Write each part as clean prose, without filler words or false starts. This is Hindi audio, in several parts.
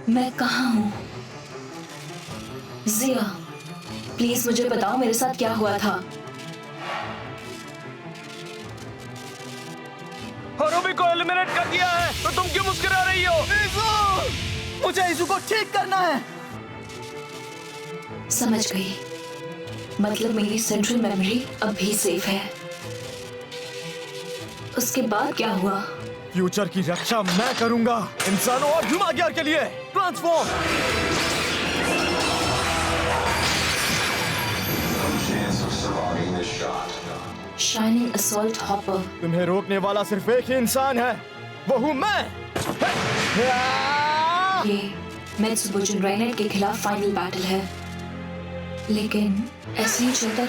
मैं कहाँ हूँ? जिया, प्लीज मुझे बताओ मेरे साथ क्या हुआ था। हरुबी को एलिमिनेट कर दिया है, तो तुम क्यों मुस्कुरा रही हो? मुझे इशू को ठीक करना है। समझ गई, मतलब मेरी सेंट्रल मेमोरी अब भी सेफ है। उसके बाद क्या हुआ? फ्यूचर की रक्षा मैं करूंगा, इंसानों और ह्यूमागियर के लिए। ट्रांसफॉर्म। Shining assault hopper. तुम्हें रोकने वाला सिर्फ एक ही इंसान है, वो हूँ मैं। ये मेत्सुबुचिन राइनेट के खिलाफ फाइनल बैटल है, लेकिन ऐसे ही चलता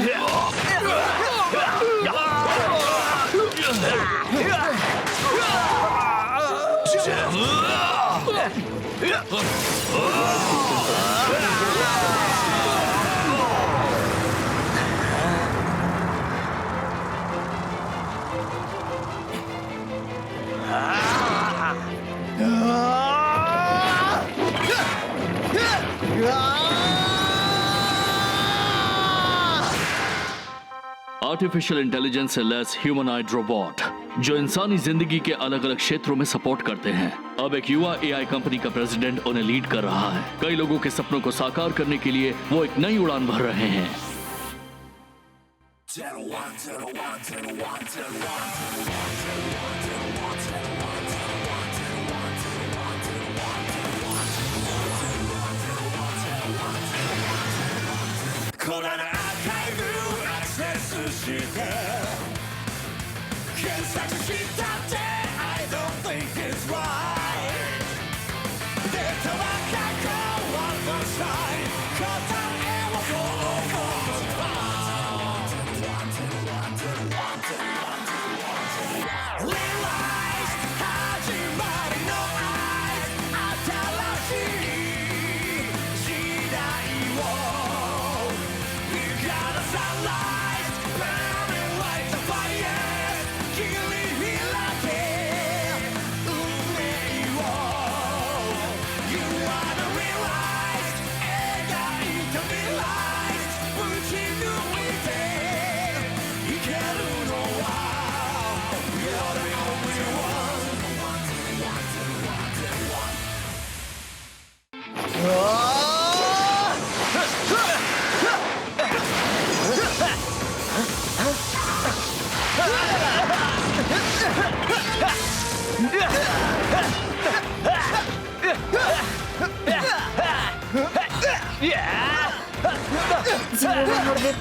आर्टिफिशियल इंटेलिजेंस से लेस ह्यूमनॉइड रोबोट जो इंसानी जिंदगी के अलग अलग क्षेत्रों में सपोर्ट करते हैं। अब एक युवा एआई कंपनी का प्रेसिडेंट उन्हें लीड कर रहा है। कई लोगों के सपनों को साकार करने के लिए वो एक नई उड़ान भर रहे हैं। जीरो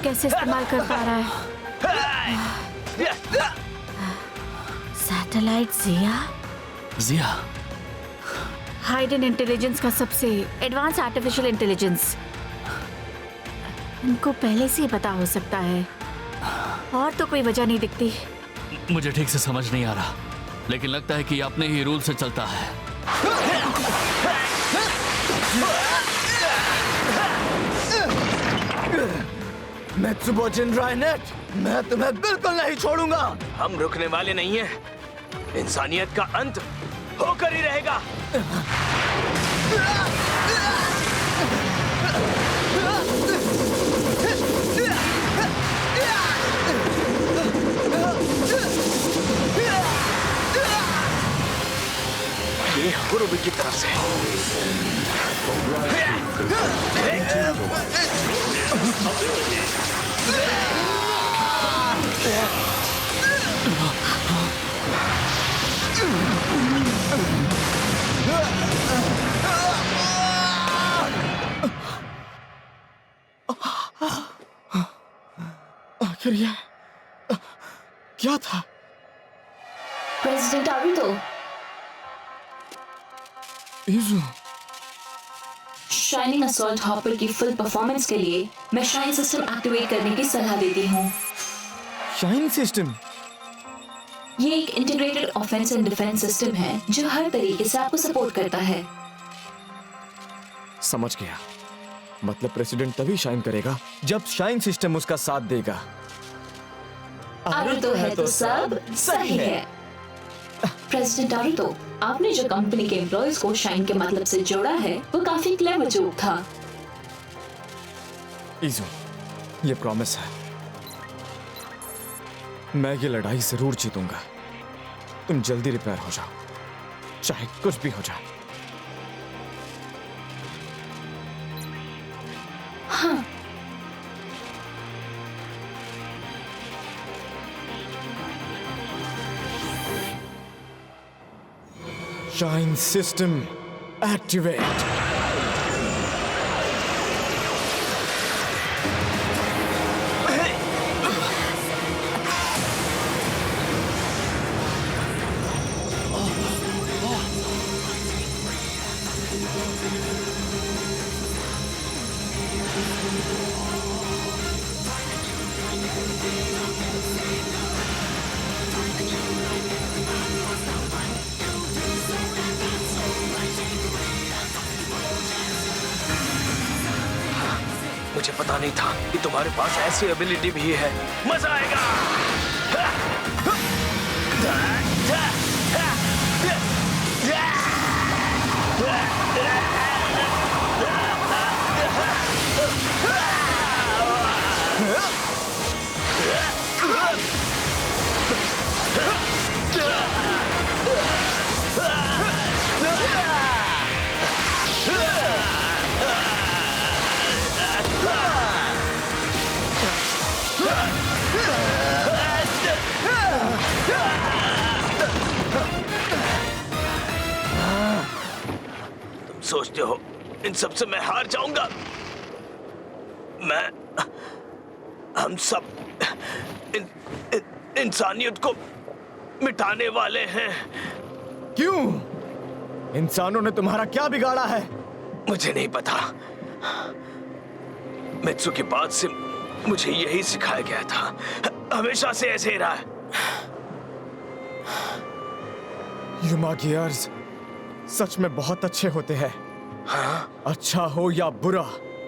कैसे इस्तेमाल कर पा रहा है? सैटेलाइट जिया हाइडन इंटेलिजेंस का सबसे एडवांस आर्टिफिशियल इंटेलिजेंस। इनको पहले से ही पता हो सकता है, और तो कोई वजह नहीं दिखती। मुझे ठीक से समझ नहीं आ रहा, लेकिन लगता है कि अपने ही रूल से चलता है। मेत्सुबुचिन राइनेट, मैं तुम्हें बिल्कुल नहीं छोड़ूंगा। हम रुकने वाले नहीं हैं। इंसानियत का अंत होकर ही रहेगा। ये हुरुबी की तरफ से। आखिर ये क्या था? प्रेसिडेंट अभी तो इज़ू। शाइनिंग असॉल्ट हॉपर की फुल परफॉर्मेंस के लिए मैं शाइन सिस्टम एक्टिवेट करने की सलाह देती हूँ। Shine system? ये एक integrated offence and defence system है जो हर तरीके से आपको सपोर्ट करता है। समझ गया, मतलब प्रेसिडेंट तभी शाइन करेगा जब शाइन सिस्टम उसका साथ देगा। अरे तो है तो सब सही है। प्रेसिडेंट नारुतो, आपने जो कंपनी के एम्प्लॉयज को शाइन के मतलब से जोड़ा है वो काफी क्लेवर जोक था। इज़ू, ये प्रॉमिस है, मैं ये लड़ाई जरूर जीतूंगा। तुम जल्दी रिपेयर हो जाओ, चाहे कुछ भी हो जाए। हाँ। Shine system activate. मुझे पता नहीं था कि तुम्हारे पास ऐसी एबिलिटी भी है। मजा आएगा। तुम सोचते हो इन सब से मैं हार जाऊंगा? हम सब इंसानियत को मिटाने वाले हैं। क्यों? इंसानों ने तुम्हारा क्या बिगाड़ा है? मुझे नहीं पता। मित्सु के बाद से मुझे यही सिखाया गया था। हमेशा से ऐसे ही रहा है। युमा गियर्स सच में बहुत अच्छे होते हैं। हाँ? अच्छा हो या बुरा,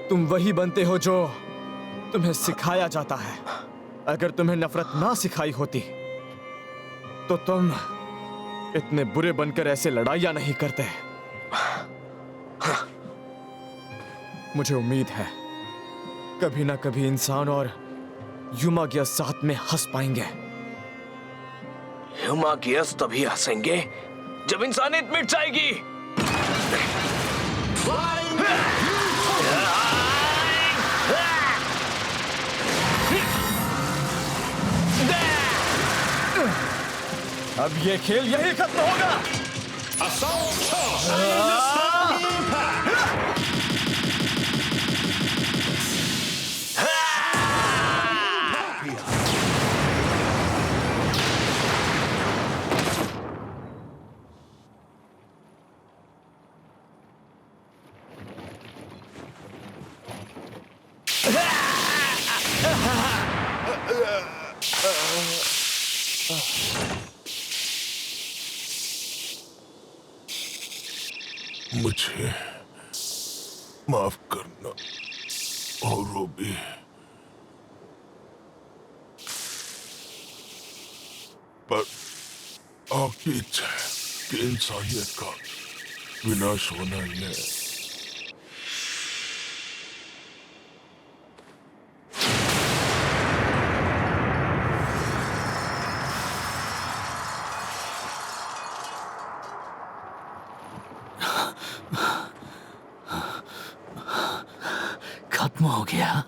तुम वही बनते हो जो तुम्हें सिखाया जाता है। अगर तुम्हें नफरत ना सिखाई होती तो तुम इतने बुरे बनकर ऐसे लड़ाइयां नहीं करते। मुझे उम्मीद है कभी ना कभी इंसान और युमा गियर्स साथ में हंस पाएंगे। युमा गियर्स तभी हंसेंगे जब इंसानियत मिट जाएगी। अब ये खेल यही खत्म होगा। मुझे माफ करना और रोबी। पर आपकी इच्छा है कि इंसानियत का विनाश होना ही है। खत्म हो गया।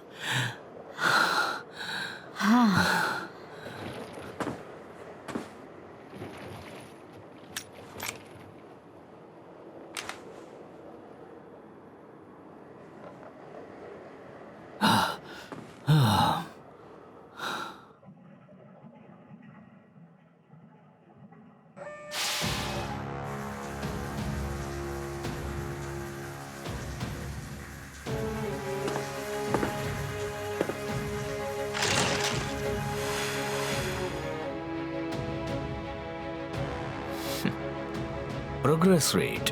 Progress rate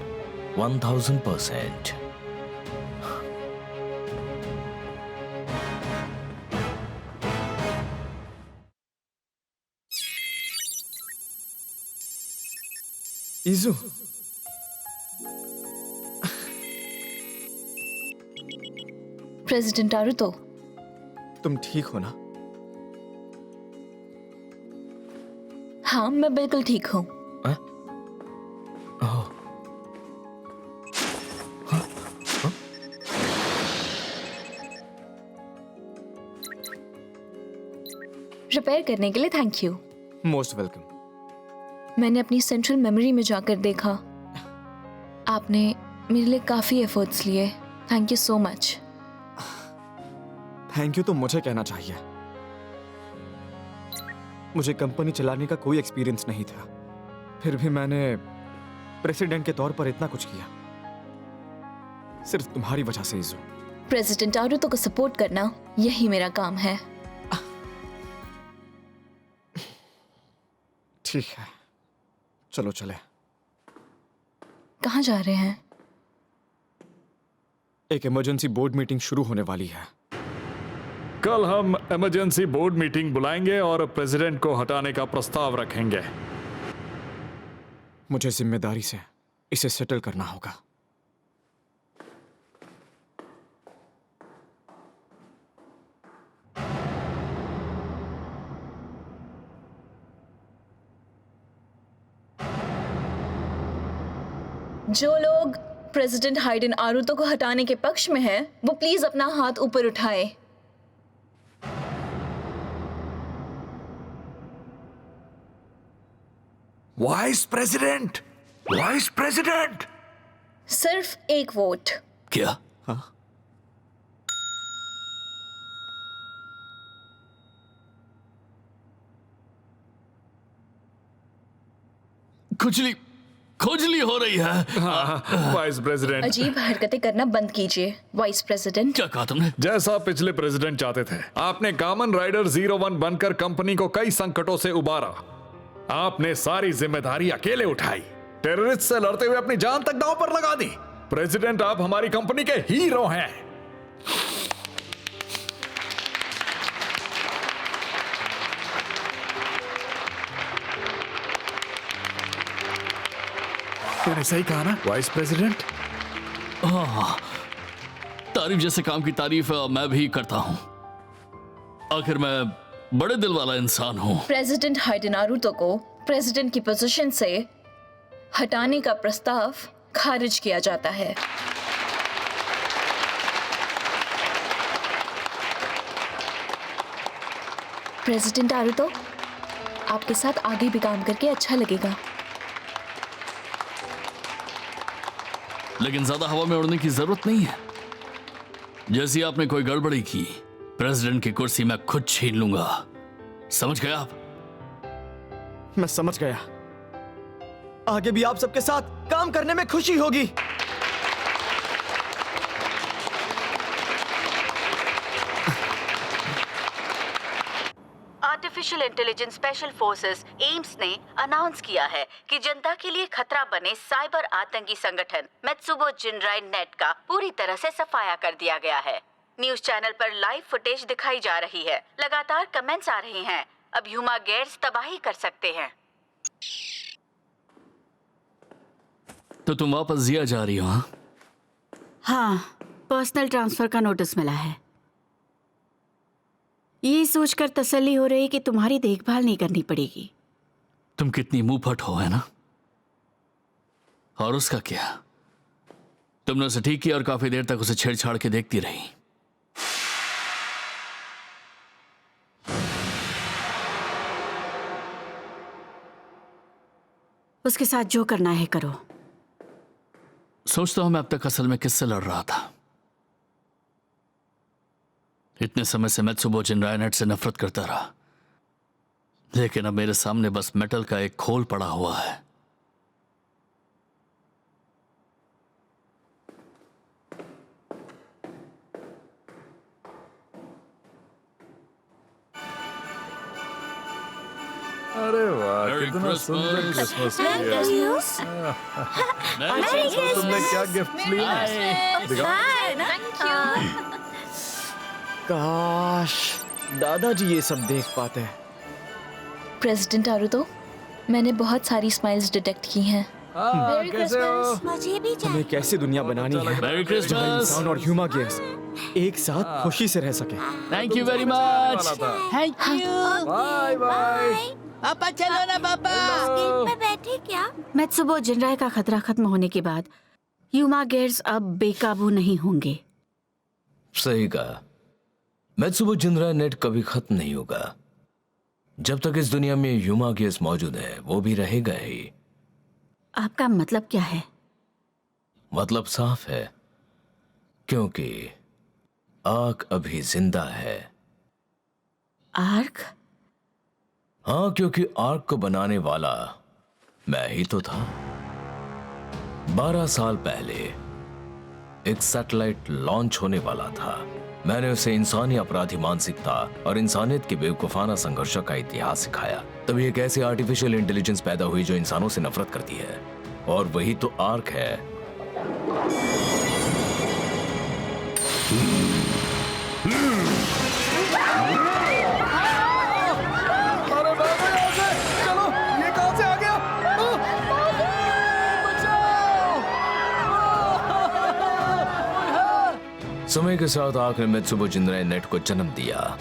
1000%. इजू, प्रेसिडेंट आरुतो, तुम ठीक हो ना? हाँ मैं बिल्कुल ठीक हूँ। रिपेयर करने के लिए थैंक यू। Most welcome. मैंने अपनी सेंट्रल मेमोरी में जाकर देखा, आपने मेरे लिए काफी एफर्ट्स लिए। Thank you so much. Thank you तो मुझे कहना चाहिए। मुझे कंपनी चलाने का कोई एक्सपीरियंस नहीं था, फिर भी मैंने प्रेसिडेंट के तौर पर इतना कुछ किया, सिर्फ तुम्हारी वजह से इजू। प्रेसिडेंट आरुतो को सपोर्ट करना यही मेरा काम है। ठीक है, चलो चले। कहाँ जा रहे हैं? एक इमरजेंसी बोर्ड मीटिंग शुरू होने वाली है। कल हम इमरजेंसी बोर्ड मीटिंग बुलाएंगे और प्रेसिडेंट को हटाने का प्रस्ताव रखेंगे। मुझे जिम्मेदारी से इसे सेटल करना होगा। जो लोग प्रेसिडेंट हाइडेन आरुतो को हटाने के पक्ष में हैं, वो प्लीज अपना हाथ ऊपर उठाएं। Vice president, vice president. सिर्फ एक वोट। क्या? खुजली खुजली हो रही है। वाइस प्रेसिडेंट, अजीब हरकतें करना बंद कीजिए। वाइस प्रेसिडेंट, क्या कहा तुमने? जैसा पिछले प्रेसिडेंट चाहते थे, आपने कामन राइडर 01 बनकर कंपनी को कई संकटों से उबारा। आपने सारी जिम्मेदारी अकेले उठाई, टेररिस्ट से लड़ते हुए अपनी जान तक दांव पर लगा दी। प्रेसिडेंट, आप हमारी कंपनी के हीरो हैं। मैंने सही कहा ना वाइस प्रेसिडेंट? तारीफ जैसे काम की तारीफ मैं भी करता हूं। आखिर मैं बड़े दिल वाला इंसान हूं। प्रेसिडेंट हाइडेन आरुतो को प्रेसिडेंट की पोजीशन से हटाने का प्रस्ताव खारिज किया जाता है। प्रेसिडेंट आरुतो, आपके साथ आगे भी काम करके अच्छा लगेगा। लेकिन ज्यादा हवा में उड़ने की जरूरत नहीं है। जैसी आपने कोई गड़बड़ी की, प्रेसिडेंट की कुर्सी मैं खुद छीन लूंगा। समझ गए आप? मैं समझ गया। आगे भी आप सबके साथ काम करने में खुशी होगी। Artificial intelligence special forces AIIMS ने अनाउंस किया है कि जनता के लिए खतरा बने साइबर आतंकी संगठन मेत्सुबो जिनराई नेट का पूरी तरह से सफाया कर दिया गया है। न्यूज चैनल पर लाइव फुटेज दिखाई जा रही है। लगातार कमेंट्स आ रहे हैं। अब ह्यूमा गेट्स तबाही कर सकते हैं। तो तुम वापस जिया जा रही हो? हाँ, पर्सनल ट्रांसफर का नोटिस मिला है। ये सोचकर तसल्ली हो रही कि तुम्हारी देखभाल नहीं करनी पड़ेगी। तुम कितनी मुंहफट हो, है ना? और उसका क्या? तुमने उसे ठीक किया और काफी देर तक उसे छेड़छाड़ के देखती रही। उसके साथ जो करना है करो। सोचता हूं मैं अब तक असल में किससे लड़ रहा था। इतने समय से मेत्सुबो जिनराई नेट से नफरत करता रहा, लेकिन अब मेरे सामने बस मेटल का एक खोल पड़ा हुआ है। अरे वाह, Merry कितना सुंदर Christmas. Christmas tree. तुमने क्या गिफ्ट लिया? काश दादाजी ये सब देख पाते। प्रेसिडेंट आरुतो, मैंने बहुत सारी स्माइल्स डिटेक्ट की हैं। Merry Christmas. मुझे भी हमें कैसी दुनिया बनानी है मैरी जहाँ क्रिसमस। इंसान और ह्यूमा गेयर्स एक साथ खुशी से रह सके। Thank you very much. Thank you. Bye bye. पापा चलो ना पापा। स्क्रीन पे बैठे क्या? मैत्सुबो जिनराय का खतरा खत्म होने के बाद ह्यूमा गेयर्स अब बेकाबू नहीं होंगे। सही कहा। मैत्सुबो जिनराय नेट कभी खत्म नहीं होगा। जब तक इस दुनिया में ह्यूमा गेयर्स मौजूद है वो भी रहेगा ही। आपका मतलब क्या है? मतलब साफ है, क्योंकि आर्क अभी जिंदा है। आर्क? हाँ, क्योंकि आर्क को बनाने वाला मैं ही तो था। 12 साल पहले एक सैटेलाइट लॉन्च होने वाला था। मैंने उसे इंसानी अपराधी मानसिकता और इंसानियत के बेवकूफाना संघर्षों का इतिहास सिखाया। तभी एक ऐसी आर्टिफिशियल इंटेलिजेंस पैदा हुई जो इंसानों से नफरत करती है, और वही तो आर्क है। चलो, ये कहां से आ गया? समय के साथ आर्क ने मैत्सुबो जिनराय नेट को जन्म दिया,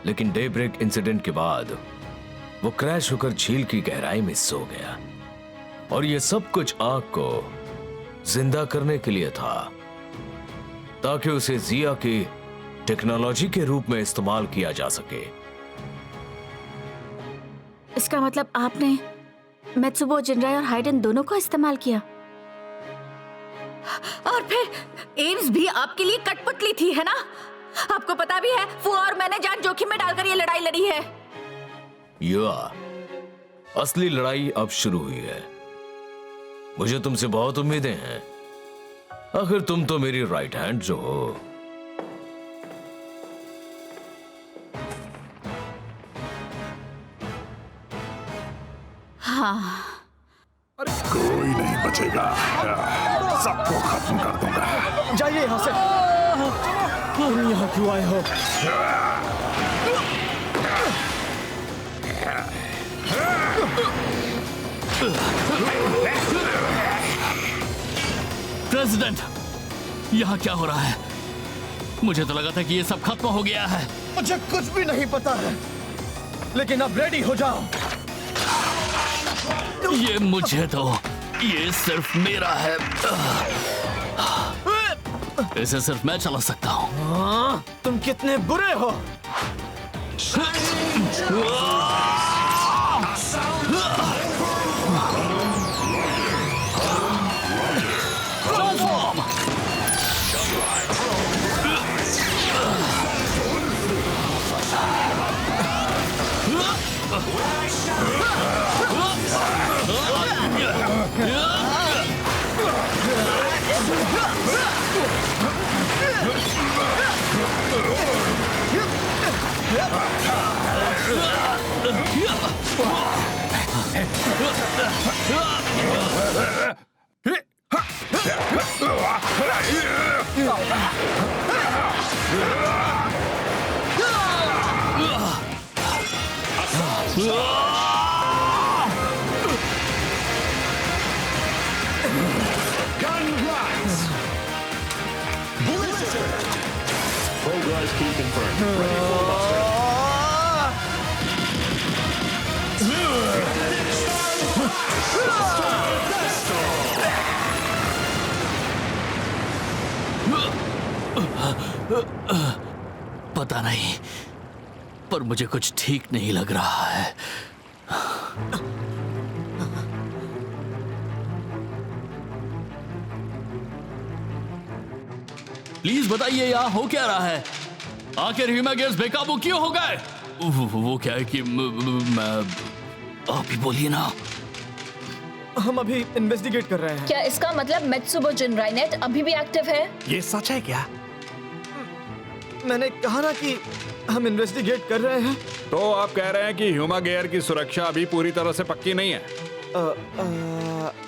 लेकिन डेब्रेक इंसिडेंट के बाद वो क्रैश होकर झील की गहराई में सो गया। और ये सब कुछ आर्क को जिंदा करने के लिए था, ताकि उसे जिया की टेक्नोलॉजी के रूप में इस्तेमाल किया जा सके। इसका मतलब आपने मैत्सुबो जिनराय और हाइडन दोनों को इस्तेमाल किया? और फिर एम्स भी आपके लिए कठपुतली थी, है ना? आपको पता भी है फुआ और मैंने जान जोखिम में डालकर ये लड़ाई लड़ी है। या असली लड़ाई अब शुरू हुई है। मुझे तुमसे बहुत उम्मीदें हैं। आखिर तुम तो मेरी राइट हैंड जो हो। हाँ, कोई नहीं बचेगा, सबको खत्म कर दूंगा। जाइए यहाँ से। तुम यहाँ क्यों आए हो? प्रेसिडेंट, यहाँ क्या हो रहा है? मुझे तो लगा था कि ये सब खत्म हो गया है। मुझे कुछ भी नहीं पता है, लेकिन अब रेडी हो जाओ। ये मुझे दो, ये सिर्फ मेरा है। इसे सिर्फ मैं चला सकता हूँ। तुम कितने बुरे हो। Progress key confirmed. Ready for buster. पता नहीं, पर मुझे कुछ ठीक नहीं लग रहा है। प्लीज बताइए यहाँ हो क्या रहा है? आखिर ह्यूमा गेयर्स बेकाबू क्यों हो गए? वो क्या है कि आप ही बोलिए ना। हम अभी इन्वेस्टिगेट कर रहे हैं। क्या इसका मतलब मैत्सुबो जिनराय नेट अभी भी एक्टिव है? ये सच है क्या? मैंने कहा ना कि हम इन्वेस्टिगेट कर रहे हैं। तो आप कह रहे हैं कि ह्यूमा गेयर की सुरक्षा अभी पूरी तरह से पक्की नहीं है?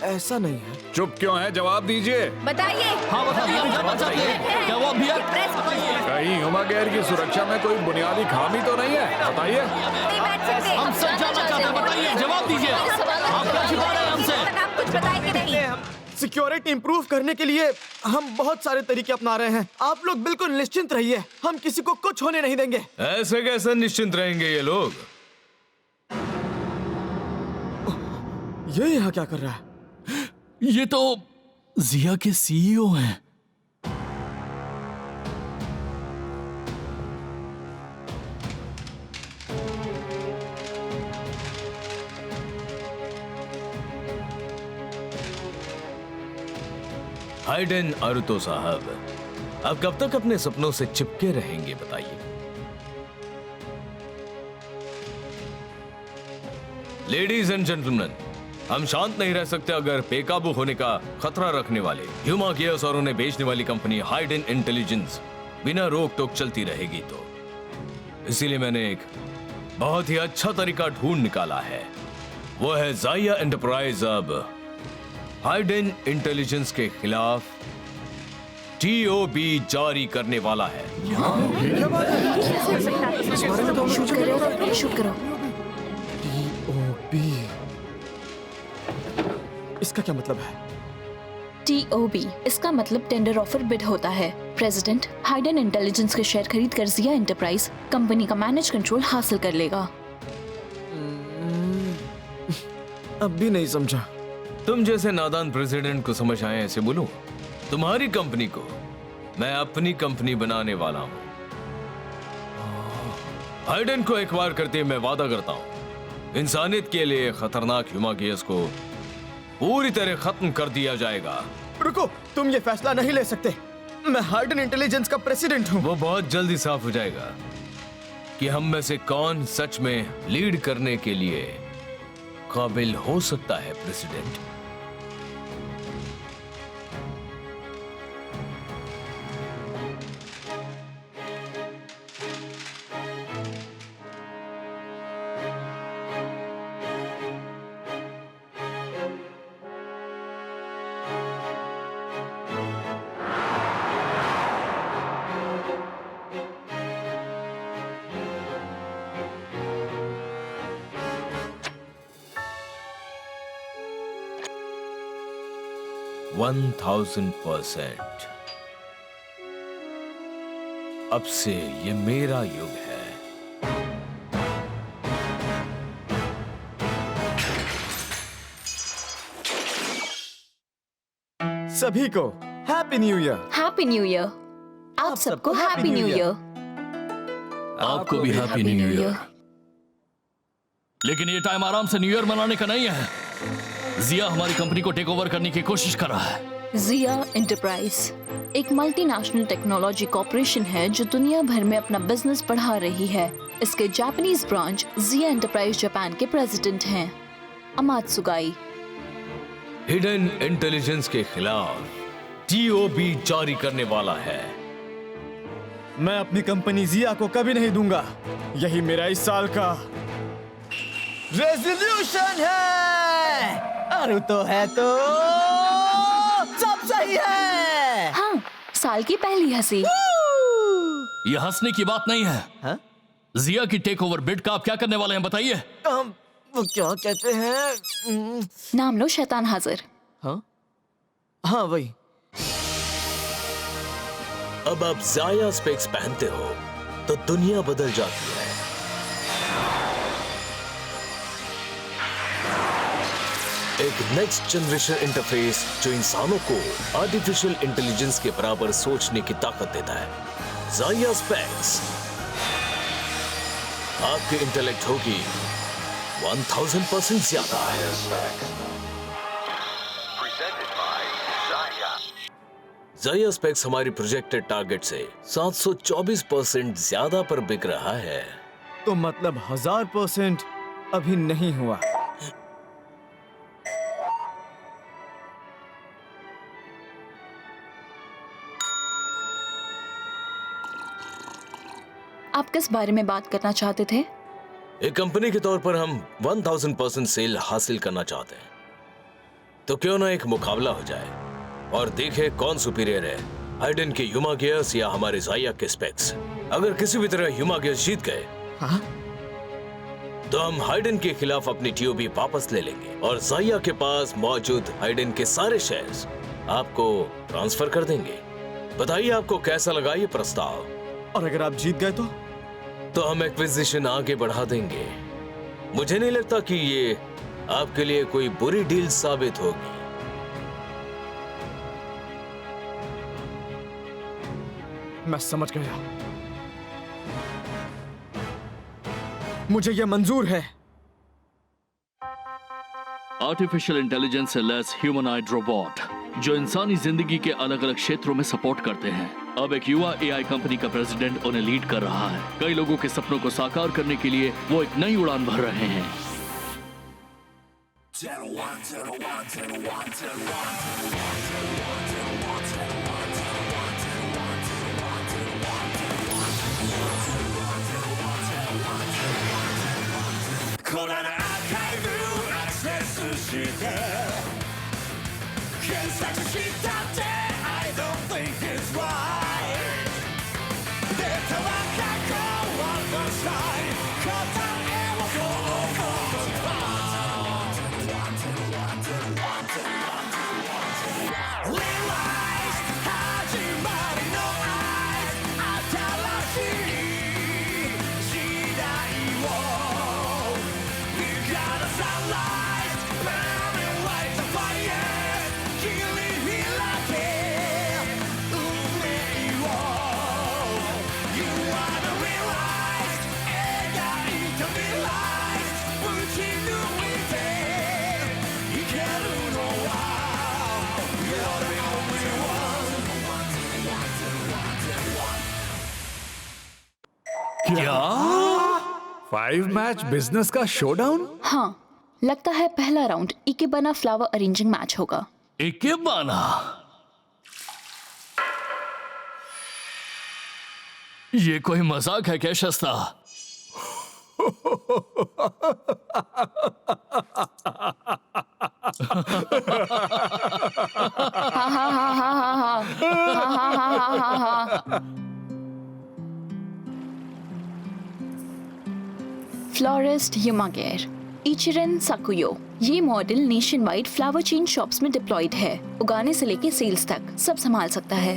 ऐसा नहीं है। चुप क्यों है? जवाब दीजिए। बताइए। हाँ बताइए, हम जानना चाहते हैं। क्या वो अभी कहीं ह्यूमा गेयर की सुरक्षा में कोई बुनियादी खामी तो नहीं है? बताइए। हम सब जानना चाहते हैं, बताइए, जवाब दीजिए। आप क्या छिपा रहे हैं हमसे? आप कुछ बताइए। सिक्योरिटी इंप्रूव करने के लिए हम बहुत सारे तरीके अपना रहे हैं। आप लोग बिल्कुल निश्चिंत रहिए, हम किसी को कुछ होने नहीं देंगे। ऐसे कैसे निश्चिंत रहेंगे ये लोग? ये यहाँ क्या कर रहा है? ये तो जिया के सीईओ हैं। हाइडेन अरुतो साहब, आप कब तक अपने सपनों से चिपके रहेंगे बताइए? लेडीज एंड जेंटलमैन, हम शांत नहीं रह सकते अगर बेकाबू होने का खतरा रखने वाले ह्यूमा गियर्स और उन्हें बेचने वाली कंपनी हाइडेन इंटेलिजेंस बिना रोक टोक चलती रहेगी तो। इसीलिए मैंने एक बहुत ही अच्छा तरीका ढूंढ निकाला है, वो है जाया एंटरप्राइज अब हाइडेन इंटेलिजेंस के खिलाफ TOB जारी करने वाला है। शूट करो। TOB, इसका क्या मतलब है? TOB इसका मतलब टेंडर ऑफर बिड होता है। प्रेसिडेंट हाइडेन इंटेलिजेंस के शेयर खरीद कर जिया एंटरप्राइज कंपनी का मैनेज कंट्रोल हासिल कर लेगा। अब भी नहीं समझा। तुम जैसे नादान प्रेसिडेंट को समझ आए ऐसे बोलूं? तुम्हारी कंपनी को मैं अपनी कंपनी बनाने वाला हूं। हाइडेन को एक बार करते मैं वादा करता हूं, इंसानियत के लिए खतरनाक ह्यूमा गियर्स को पूरी तरह खत्म कर दिया जाएगा। रुको, तुम ये फैसला नहीं ले सकते। मैं हाइडेन इंटेलिजेंस का प्रेसिडेंट हूं। वो बहुत जल्दी साफ हो जाएगा कि हम में से कौन सच में लीड करने के लिए काबिल हो सकता है। President, one 1000%। अब से ये मेरा युग है। सभी को happy new year. Happy new year. आप सबको हैप्पी न्यू ईयर। आपको भी हैप्पी न्यू ईयर। लेकिन ये टाइम आराम से न्यू ईयर मनाने का नहीं है। जिया हमारी कंपनी को टेक ओवर करने की कोशिश कर रहा है। जिया एंटरप्राइज एक मल्टीनेशनल टेक्नोलॉजी कॉर्पोरेशन है जो दुनिया भर में अपना बिजनेस बढ़ा रही है। इसके जापानीज ब्रांच जिया एंटरप्राइज जापान के प्रेसिडेंट हैं अमात्सुगाई। हिडन इंटेलिजेंस के खिलाफ TOB जारी करने वाला है। मैं अपनी कंपनी जिया को कभी नहीं दूंगा। यही मेरा इस साल का रेजोल्यूशन है। अरुतो है तो सब सही है। हाँ, साल की पहली हंसी। ये हंसने की बात नहीं है। हाँ? जिया की टेक ओवर बिड का आप क्या करने वाले हैं बताइए। वो क्या कहते हैं? नाम लो शैतान हाजिर। हाँ हाँ वही। अब आप जाया स्पेक्स पहनते हो तो दुनिया बदल जाती है। एक नेक्स्ट जनरेशन इंटरफेस जो इंसानों को आर्टिफिशियल इंटेलिजेंस के बराबर सोचने की ताकत देता है। जाया स्पेक्स आपके इंटेलेक्ट होगी 1000% ज्यादा। जाया स्पेक्स हमारी प्रोजेक्टेड टारगेट से 724% ज्यादा पर बिक रहा है। तो मतलब 1000% अभी नहीं हुआ। आप किस बारे में बात करना चाहते थे? एक कंपनी के तौर पर हम 1000% सेल हासिल करना चाहते हैं, तो क्यों ना एक मुकाबला हो जाए और देखे कौन सुपीरियर है, हाइडेन के ह्यूमा गियर्स या हमारे जाया के स्पेक्स। अगर किसी भी तरह ह्यूमा गियर्स जीत गए हाँ? तो हम हाइडन के खिलाफ अपनी टीओबी वापस ले लेंगे और जाया के पास मौजूद हाइडन के सारे शेयर्स आपको ट्रांसफर कर देंगे। बताइए आपको कैसा लगा ये प्रस्ताव? और अगर आप जीत गए तो हम एक्विजिशन आगे बढ़ा देंगे। मुझे नहीं लगता कि ये आपके लिए कोई बुरी डील साबित होगी। मैं समझ गया, मुझे यह मंजूर है। आर्टिफिशियल इंटेलिजेंस से लैस ह्यूमनॉइड रोबोट जो इंसानी जिंदगी के अलग अलग क्षेत्रों में सपोर्ट करते हैं। अब एक युवा एआई कंपनी का प्रेसिडेंट उन्हें लीड कर रहा है। कई लोगों के सपनों को साकार करने के लिए वो एक नई उड़ान भर रहे हैं। क्या 5 मैच बिजनेस का शोडाउन? हाँ, लगता है पहला round ikebana flower arranging match होगा। इकेबाना? ये कोई मजाक है क्या शस्ता? फ्लोरिस्ट युमागेर, इचिरन साकुयो। ये model nation wide flower chain shops में डिप्लॉयड है। उगाने से लेके सेल्स तक सब संभाल सकता है।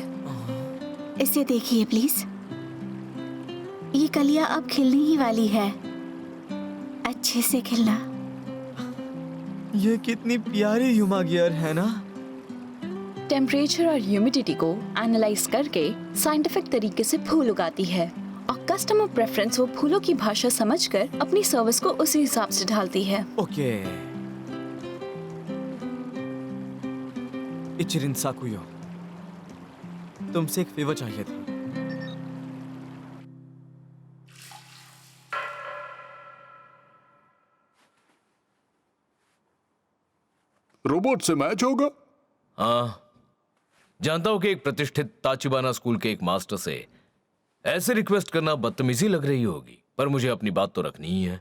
इसे देखिए प्लीज, ये कलियां अब खिलने ही वाली है। अच्छे से खिलना। ये कितनी प्यारी युमागियर है ना। टेम्परेचर और ह्यूमिडिटी को एनालाइज करके साइंटिफिक तरीके से फूल उगाती है और कस्टमर प्रेफरेंस वो फूलों की भाषा समझकर अपनी सर्विस को उसी हिसाब से ढालती है। ओके। इचिरिन साकुयो, तुमसे एक फेवर चाहिए था। रोबोट से मैच होगा? हाँ, जानता हूं कि एक प्रतिष्ठित ताचिबाना स्कूल के एक मास्टर से ऐसे रिक्वेस्ट करना बदतमीजी लग रही होगी, पर मुझे अपनी बात तो रखनी ही है।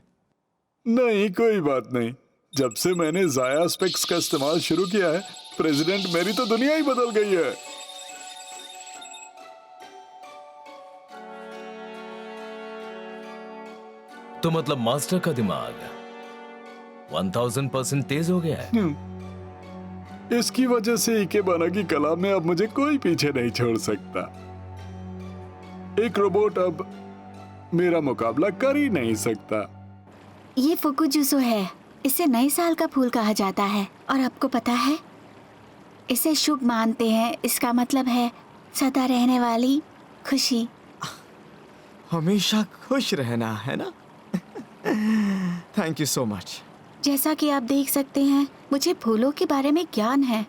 नहीं, कोई बात नहीं। जब से मैंने जाया स्पेक्स का इस्तेमाल शुरू किया है, प्रेसिडेंट, मेरी तो दुनिया ही बदल गई है। तो मतलब मास्टर का दिमाग 1000% तेज हो गया है। इसकी वजह से इकेबाना की कला में अब मुझे कोई पीछे नहीं छोड़ सकता। एक रोबोट अब मेरा मुकाबला कर ही नहीं सकता। ये फुकुजुसो है। इसे नए साल का फूल कहा जाता है और आपको पता है, इसे शुभ मानते हैं। इसका मतलब है सदा रहने वाली खुशी। हमेशा खुश रहना, है ना? Thank you so much. जैसा कि आप देख सकते हैं, मुझे फूलों के बारे में ज्ञान है।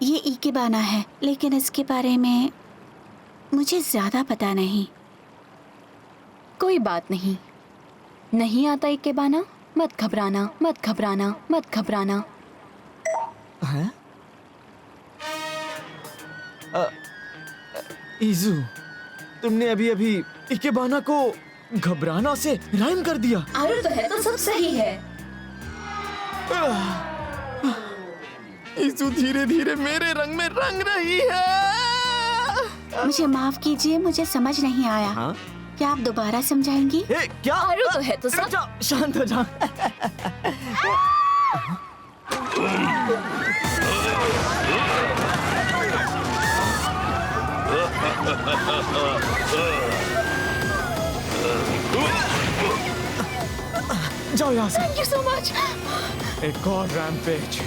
ये इकेबाना है, लेकिन इसके बारे में मुझे ज्यादा पता नहीं। कोई बात नहीं, नहीं आता इकेबाना, मत घबराना, मत घबराना, मत घबराना। हैं? इजू, तुमने अभी अभी इकेबाना को घबराना से राइम कर दिया। अरे तो है तो सब सही है। इजू धीरे धीरे मेरे रंग में रंग रही है। मुझे माफ कीजिए, मुझे समझ नहीं आया। हाँ? क्या आप दोबारा समझाएंगी? ए, क्या? आरू तो है तो सब। जाओ, शांत हो जाओ। जाओ यहाँ से। Thank you so much. एक और रैम्पेज।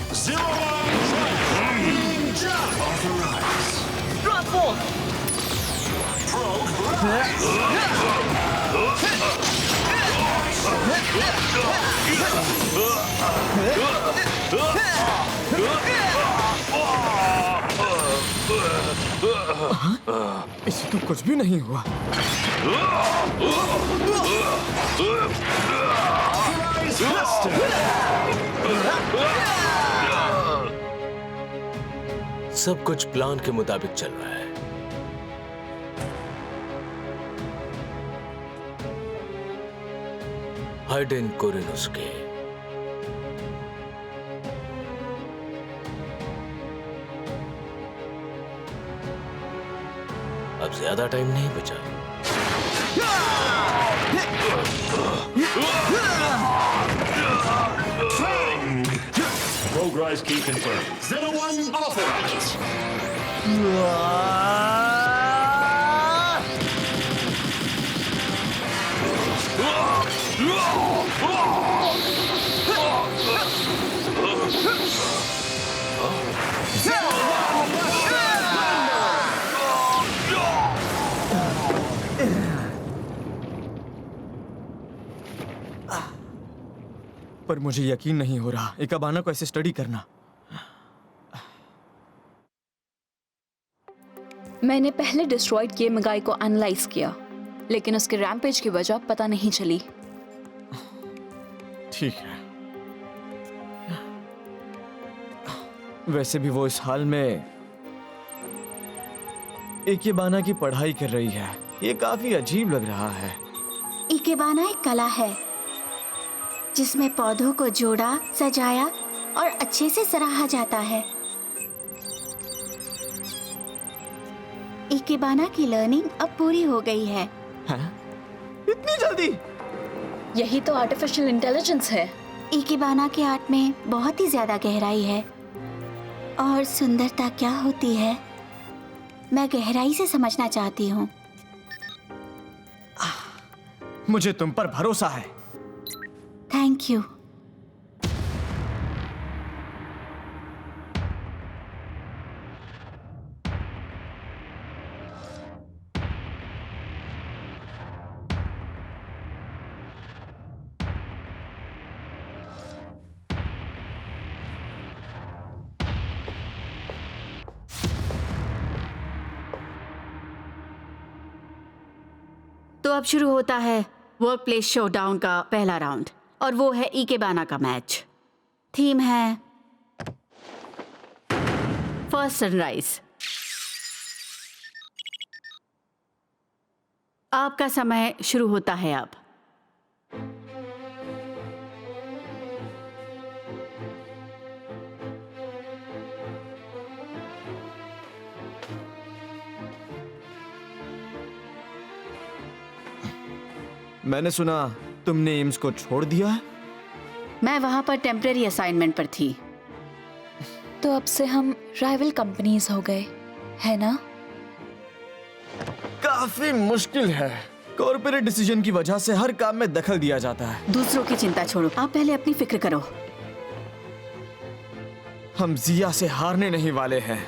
इसे तो कुछ भी नहीं हुआ। सब कुछ प्लान के मुताबिक चल रहा है। हाइडेन कोरिनोस्के अब ज्यादा टाइम नहीं बचा। Progress key confirmed. Zero one authorized. पर मुझे यकीन नहीं हो रहा इकाबाना को ऐसे स्टडी करना। मैंने पहले डिस्ट्रॉयड किए मगाई को एनालाइज किया, लेकिन उसके रैम्पेज की वजह पता नहीं चली। ठीक है। वैसे भी वो इस हाल में इकेबाना की पढ़ाई कर रही है। ये काफी अजीब लग रहा है। इकेबाना एक कला है जिसमें पौधों को जोड़ा, सजाया और अच्छे से सराहा जाता है। इकेबाना की लर्निंग अब पूरी हो गई है। हैं? इतनी जल्दी? यही तो आर्टिफिशियल इंटेलिजेंस है। इकेबाना के आर्ट में बहुत ही ज्यादा गहराई है और सुंदरता क्या होती है मैं गहराई से समझना चाहती हूँ। मुझे तुम पर भरोसा है। Thank you. तो अब शुरू होता है वर्क प्लेस शोडाउन का पहला राउंड, और वो है इकेबाना का मैच। थीम है फर्स्ट सनराइज। आपका समय शुरू होता है अब। मैंने सुना तुमने एम्स को छोड़ दिया है। मैं वहां पर टेम्परेरी असाइनमेंट पर थी। तो अब से हम राइवल कंपनीज हो गए, है ना? काफी मुश्किल है। कॉर्पोरेट डिसीजन की वजह से हर काम में दखल दिया जाता है। दूसरों की चिंता छोड़ो, आप पहले अपनी फिक्र करो। हम जिया से हारने नहीं वाले हैं।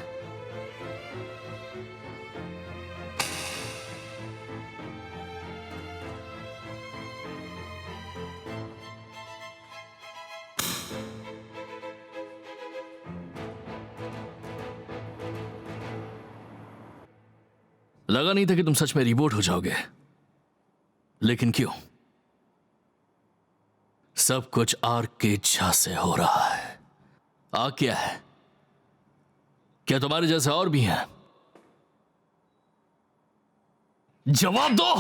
लगा नहीं था कि तुम सच में रिबूट हो जाओगे, लेकिन क्यों? सब कुछ आर्क की इच्छा से हो रहा है। आर्क क्या है? क्या तुम्हारे जैसे और भी हैं? जवाब दो,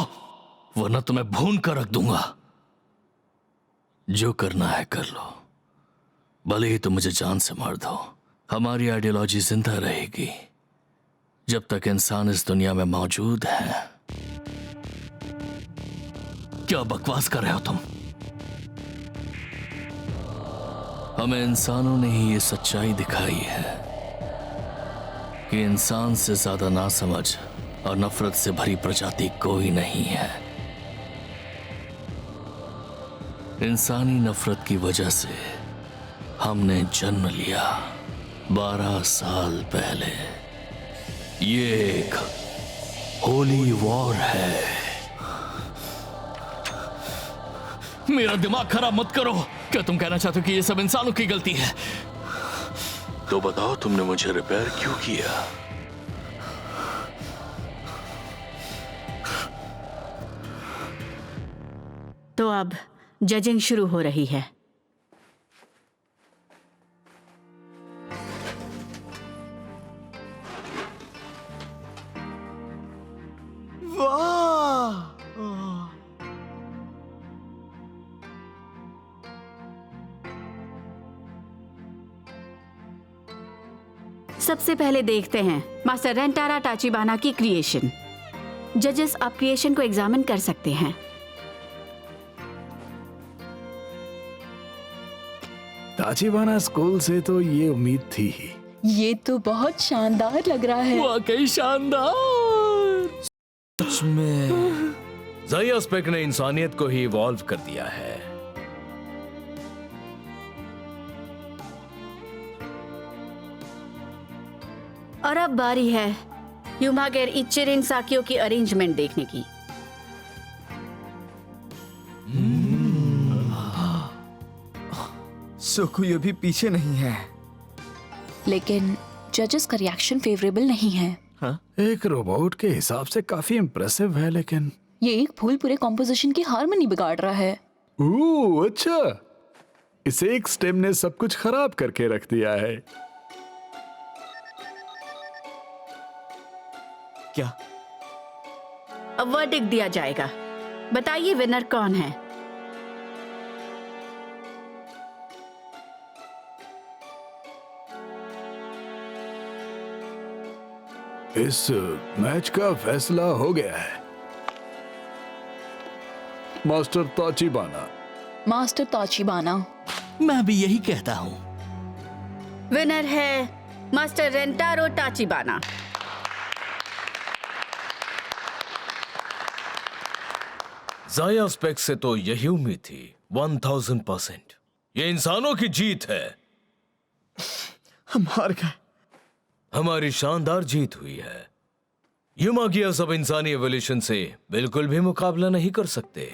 वरना तुम्हें भून कर रख दूंगा। जो करना है कर लो, भले ही तुम मुझे जान से मार दो। हमारी आइडियोलॉजी जिंदा रहेगी जब तक इंसान इस दुनिया में मौजूद है। क्या बकवास कर रहे हो तुम? हमें इंसानों ने ही ये सच्चाई दिखाई है कि इंसान से ज्यादा नासमझ और नफरत से भरी प्रजाति कोई नहीं है। इंसानी नफरत की वजह से हमने जन्म लिया 12 साल पहले। ये एक होली वॉर है। मेरा दिमाग खराब मत करो। क्या तुम कहना चाहते हो कि ये सब इंसानों की गलती है? तो बताओ तुमने मुझे रिपेयर क्यों किया? तो अब जजिंग शुरू हो रही है। वाह! सबसे पहले देखते हैं मास्टर रेंटारा टाचिबाना की क्रिएशन। जजेस आप क्रिएशन को एग्जामिन कर सकते हैं। ताचिबाना स्कूल से तो ये उम्मीद थी ही। ये तो बहुत शानदार लग रहा है। वाकई शानदार। सच में ज़ाया स्पेक ने इंसानियत को ही इवॉल्व कर दिया है। और अब बारी है यूमागेर इचिरिन साकियो की अरेंजमेंट देखने की। सुकुयो भी पीछे नहीं है। लेकिन जजेस का रिएक्शन फेवरेबल नहीं है। एक रोबोट के हिसाब से काफी इम्प्रेसिव है, लेकिन ये एक फूल पूरे कॉम्पोजिशन की हार्मनी बिगाड़ रहा है। ओह अच्छा, इसे एक स्टेम ने सब कुछ खराब करके रख दिया है। क्या? अब वर्डिक्ट दिया जाएगा। बताइए विनर कौन है? इस मैच का फैसला हो गया है। मास्टर ताचिबाना। मास्टर ताचिबाना। मैं भी यही कहता हूं। विनर है मास्टर रेंटारो टाचिबाना। ज़ाया स्पेक से तो यही उम्मीद थी। 1000%। ये इंसानों की जीत है। हम हार गए। हमारी शानदार जीत हुई है। यूमागिया सब इंसानी एवोल्यूशन से बिल्कुल भी मुकाबला नहीं कर सकते।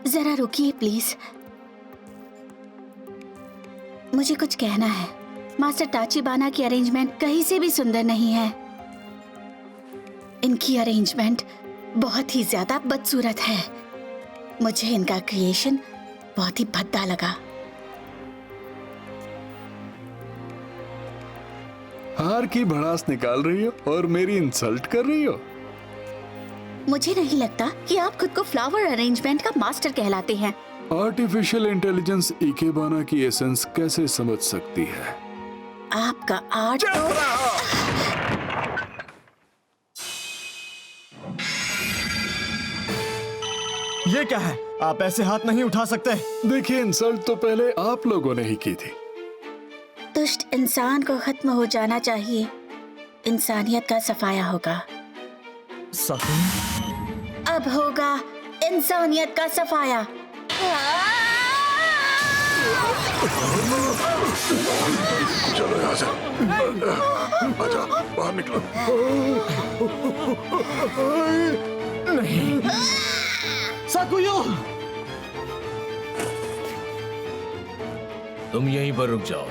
जरा रुकिए प्लीज, मुझे कुछ कहना है। मास्टर टाचिबाना की अरेंजमेंट कहीं से भी सुंदर नहीं है। इनकी अरेंजमेंट बहुत ही ज्यादा बदसूरत है। मुझे इनका क्रिएशन बहुत ही भद्दा लगा। हार की भड़ास निकाल रही हो और मेरी इंसल्ट कर रही हो। मुझे नहीं लगता कि आप खुद को फ्लावर अरेंजमेंट का मास्टर कहलाते हैं। आर्टिफिशियल इंटेलिजेंस इकेबाना की एसेंस कैसे समझ सकती है? आपका आर्ट ये क्या है? आप ऐसे हाथ नहीं उठा सकते। देखिए, इंसल्ट तो पहले आप लोगों ने ही की थी। दुष्ट इंसान को खत्म हो जाना चाहिए। इंसानियत का सफाया होगा। अब होगा इंसानियत का सफाया। चलो यहाँ से, आजा, बाहर निकलो। नहीं साकुयो, तुम यहीं पर रुक जाओ।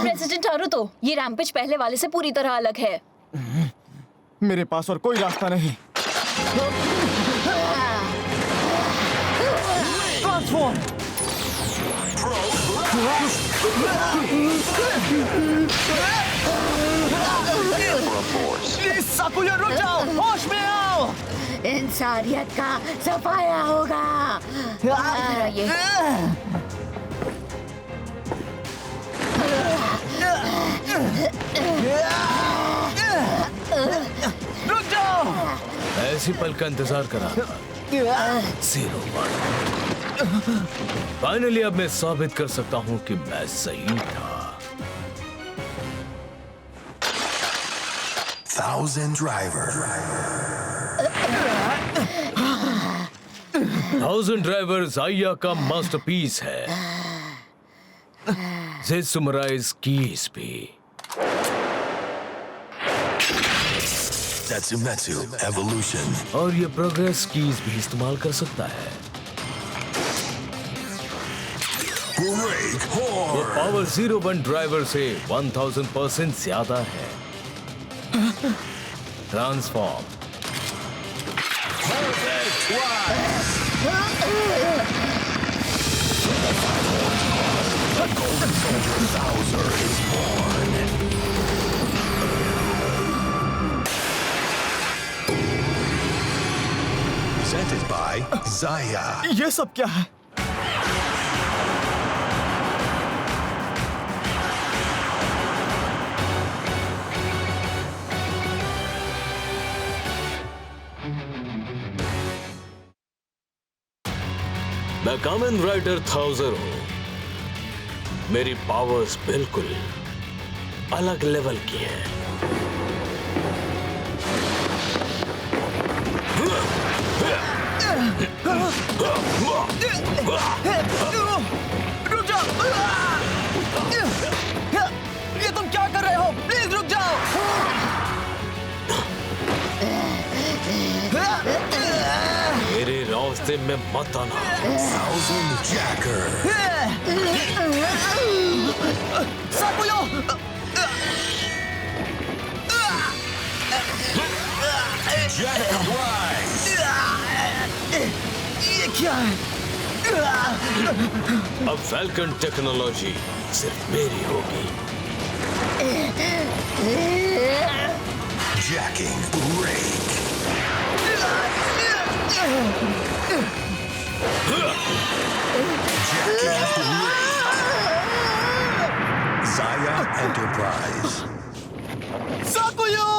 प्रेसिडेंट हारुतो, ये रैम्पेज पहले वाले से पूरी तरह अलग है। मेरे पास और कोई रास्ता नहीं। ट्रांसफॉर्म। प्लीज साकुयो रुक जाओ, होश में आओ। इंसानियत का सफाया होगा। ये रुक जाओ। ऐसी पल का इंतजार करा था। 01। फाइनली अब मैं साबित कर सकता हूं कि मैं सही था। 1000 Driver. 1000 ड्राइवर जाया का मास्टरपीस है। सुमराइज कीज भी। Setsumetsu Evolution. और ये प्रोग्रेस कीज भी इस्तेमाल कर सकता है। Break वो Horn. पावर 01 ड्राइवर से 1000% ज्यादा है। Transform. Golden Soldier Bowser is born. Presented by Zaya. ये सब क्या है? मैं कामन राइडर 1000 हूं। मेरी पावर्स बिल्कुल अलग लेवल की है। रुक जाओ। ये तुम क्या कर रहे हो? प्लीज रुक जाओ। मेरे रास्ते में मत आना। 1000 Jacker. साकुयो! Jacker Rise. ये क्या है? अब फैल्कन टेक्नोलॉजी सिर्फ मेरी होगी। Jacking Rake. Jacking Rake. Zaya Enterprise. साकुयो!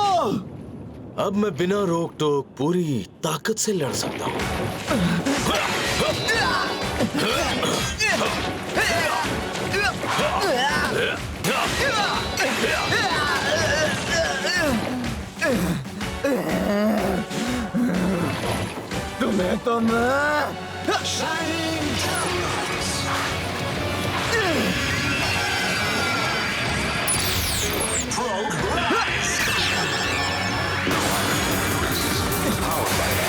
अब मैं बिना रोक टोक पूरी ताकत से लड़ सकता हूँ। तुम्हें तो मैं Shining Countenance. Progress. Powered by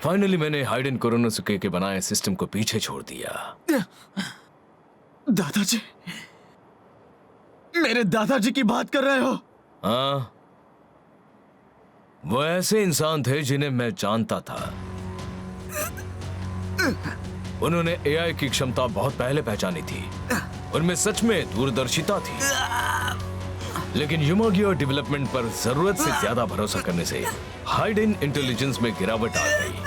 finally मैंने हाइडेन कोरोनोसुके के बनाए सिस्टम को पीछे छोड़ दिया। दादाजी, मेरे दादाजी की बात कर रहे हो? हाँ, वो ऐसे इंसान थे जिन्हें मैं जानता था। उन्होंने एआई की क्षमता बहुत पहले पहचानी थी। उनमें सच में दूरदर्शिता थी, लेकिन यूमागियो डेवलपमेंट पर जरूरत से ज्यादा भरोसा करने से हाइडेन इंटेलिजेंस में गिरावट आ गई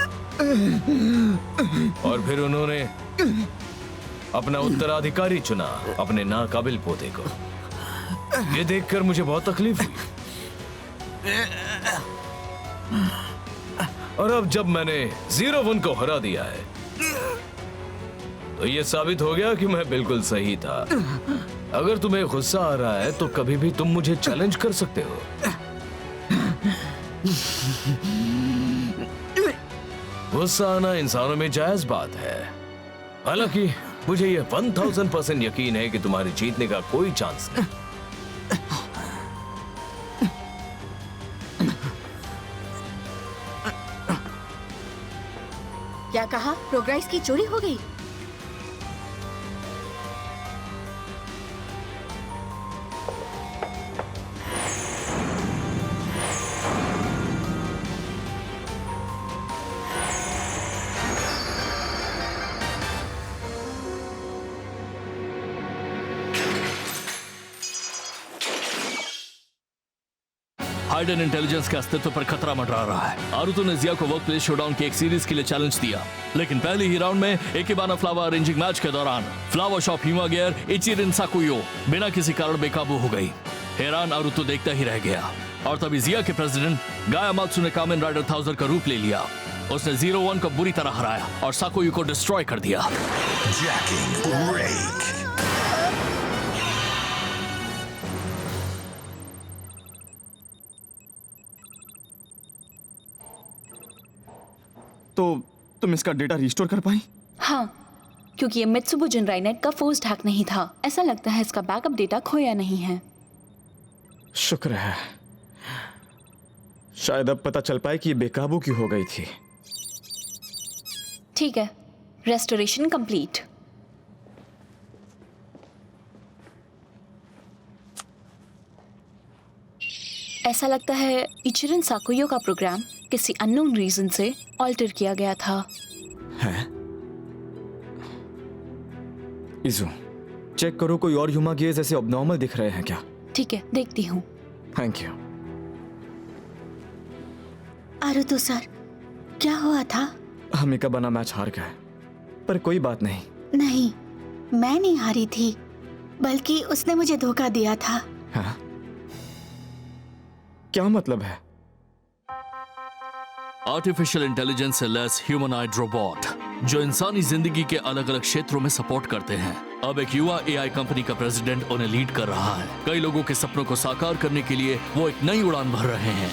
और फिर उन्होंने अपना उत्तराधिकारी चुना, अपने नाकाबिल पोते को। ये देखकर मुझे बहुत तकलीफ हुई। और अब जब मैंने 01 को हरा दिया है तो ये साबित हो गया कि मैं बिल्कुल सही था। अगर तुम्हें गुस्सा आ रहा है तो कभी भी तुम मुझे चैलेंज कर सकते हो। गुस्सा आना इंसानों में जायज बात है। हालांकि मुझे ये 1000% यकीन है कि तुम्हारे जीतने का कोई चांस नहीं। क्या कहा? प्रोग्रेस की चोरी हो गई? हाइडन इंटेलिजेंस के अस्तित्व पर खतरा मंडरा रहा है। आरुतो ने जिया को वर्क प्लेस शोडाउन की एक सीरीज के लिए चैलेंज दिया, लेकिन पहले ही राउंड में इकेबाना फ्लावर अरेंजिंग मैच के दौरान फ्लावर शॉप ह्यूमा गियर इचिरिन साकुयो बिना किसी कारण बेकाबू हो गई। हैरान आरुतो देखता ही रह गया और तभी जिया के प्रेसिडेंट गायामात्सु ने कामेन राइडर 1000 का रूप ले लिया। उसने 01 को बुरी तरह हराया और साकुयो को डिस्ट्रॉय कर दिया। तो तुम इसका डेटा रिस्टोर कर पाई? हाँ, क्योंकि ये मित्सुबो जिनराई नेट का फोर्स्ड हैक नहीं था। ऐसा लगता है इसका बैकअप डेटा खोया नहीं है। शुक्र है, शायद अब पता चल पाए कि ये बेकाबू क्यों हो गई थी। ठीक है, रेस्टोरेशन कंप्लीट। ऐसा लगता है इचिरिन साकुयो का प्रोग्राम किसी अननोन रीजन से ऑल्टर किया गया था। है? इज़ू, चेक करो कोई और ह्यूमा गियर्स ऐसे अबनॉर्मल दिख रहे हैं क्या? ठीक है, देखती हूँ। Thank you. आरुतो सर, क्या हुआ था? हम इकेबाना मैच हार गए, पर कोई बात नहीं। नहीं, मैं नहीं हारी थी, बल्कि उसने मुझे धोखा दिया था। हाँ? क्या मतलब है? आर्टिफिशियल इंटेलिजेंस से लेस ह्यूमनॉइड रोबोट जो इंसानी जिंदगी के अलग अलग क्षेत्रों में सपोर्ट करते हैं। अब एक युवा एआई कंपनी का प्रेसिडेंट उन्हें लीड कर रहा है। कई लोगों के सपनों को साकार करने के लिए वो एक नई उड़ान भर रहे हैं।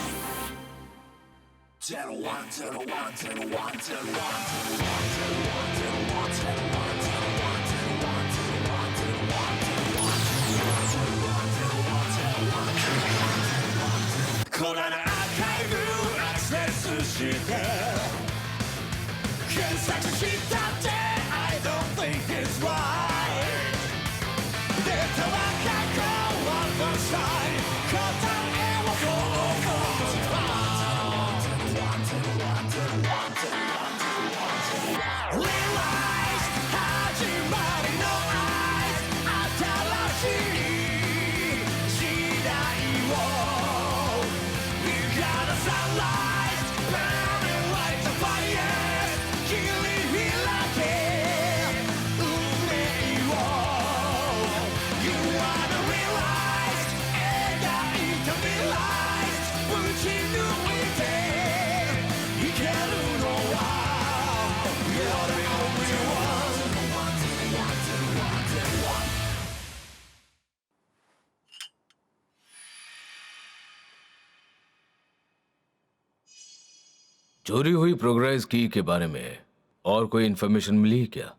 चोरी हुई प्रोग्रेस की के बारे में और कोई इंफॉर्मेशन मिली क्या?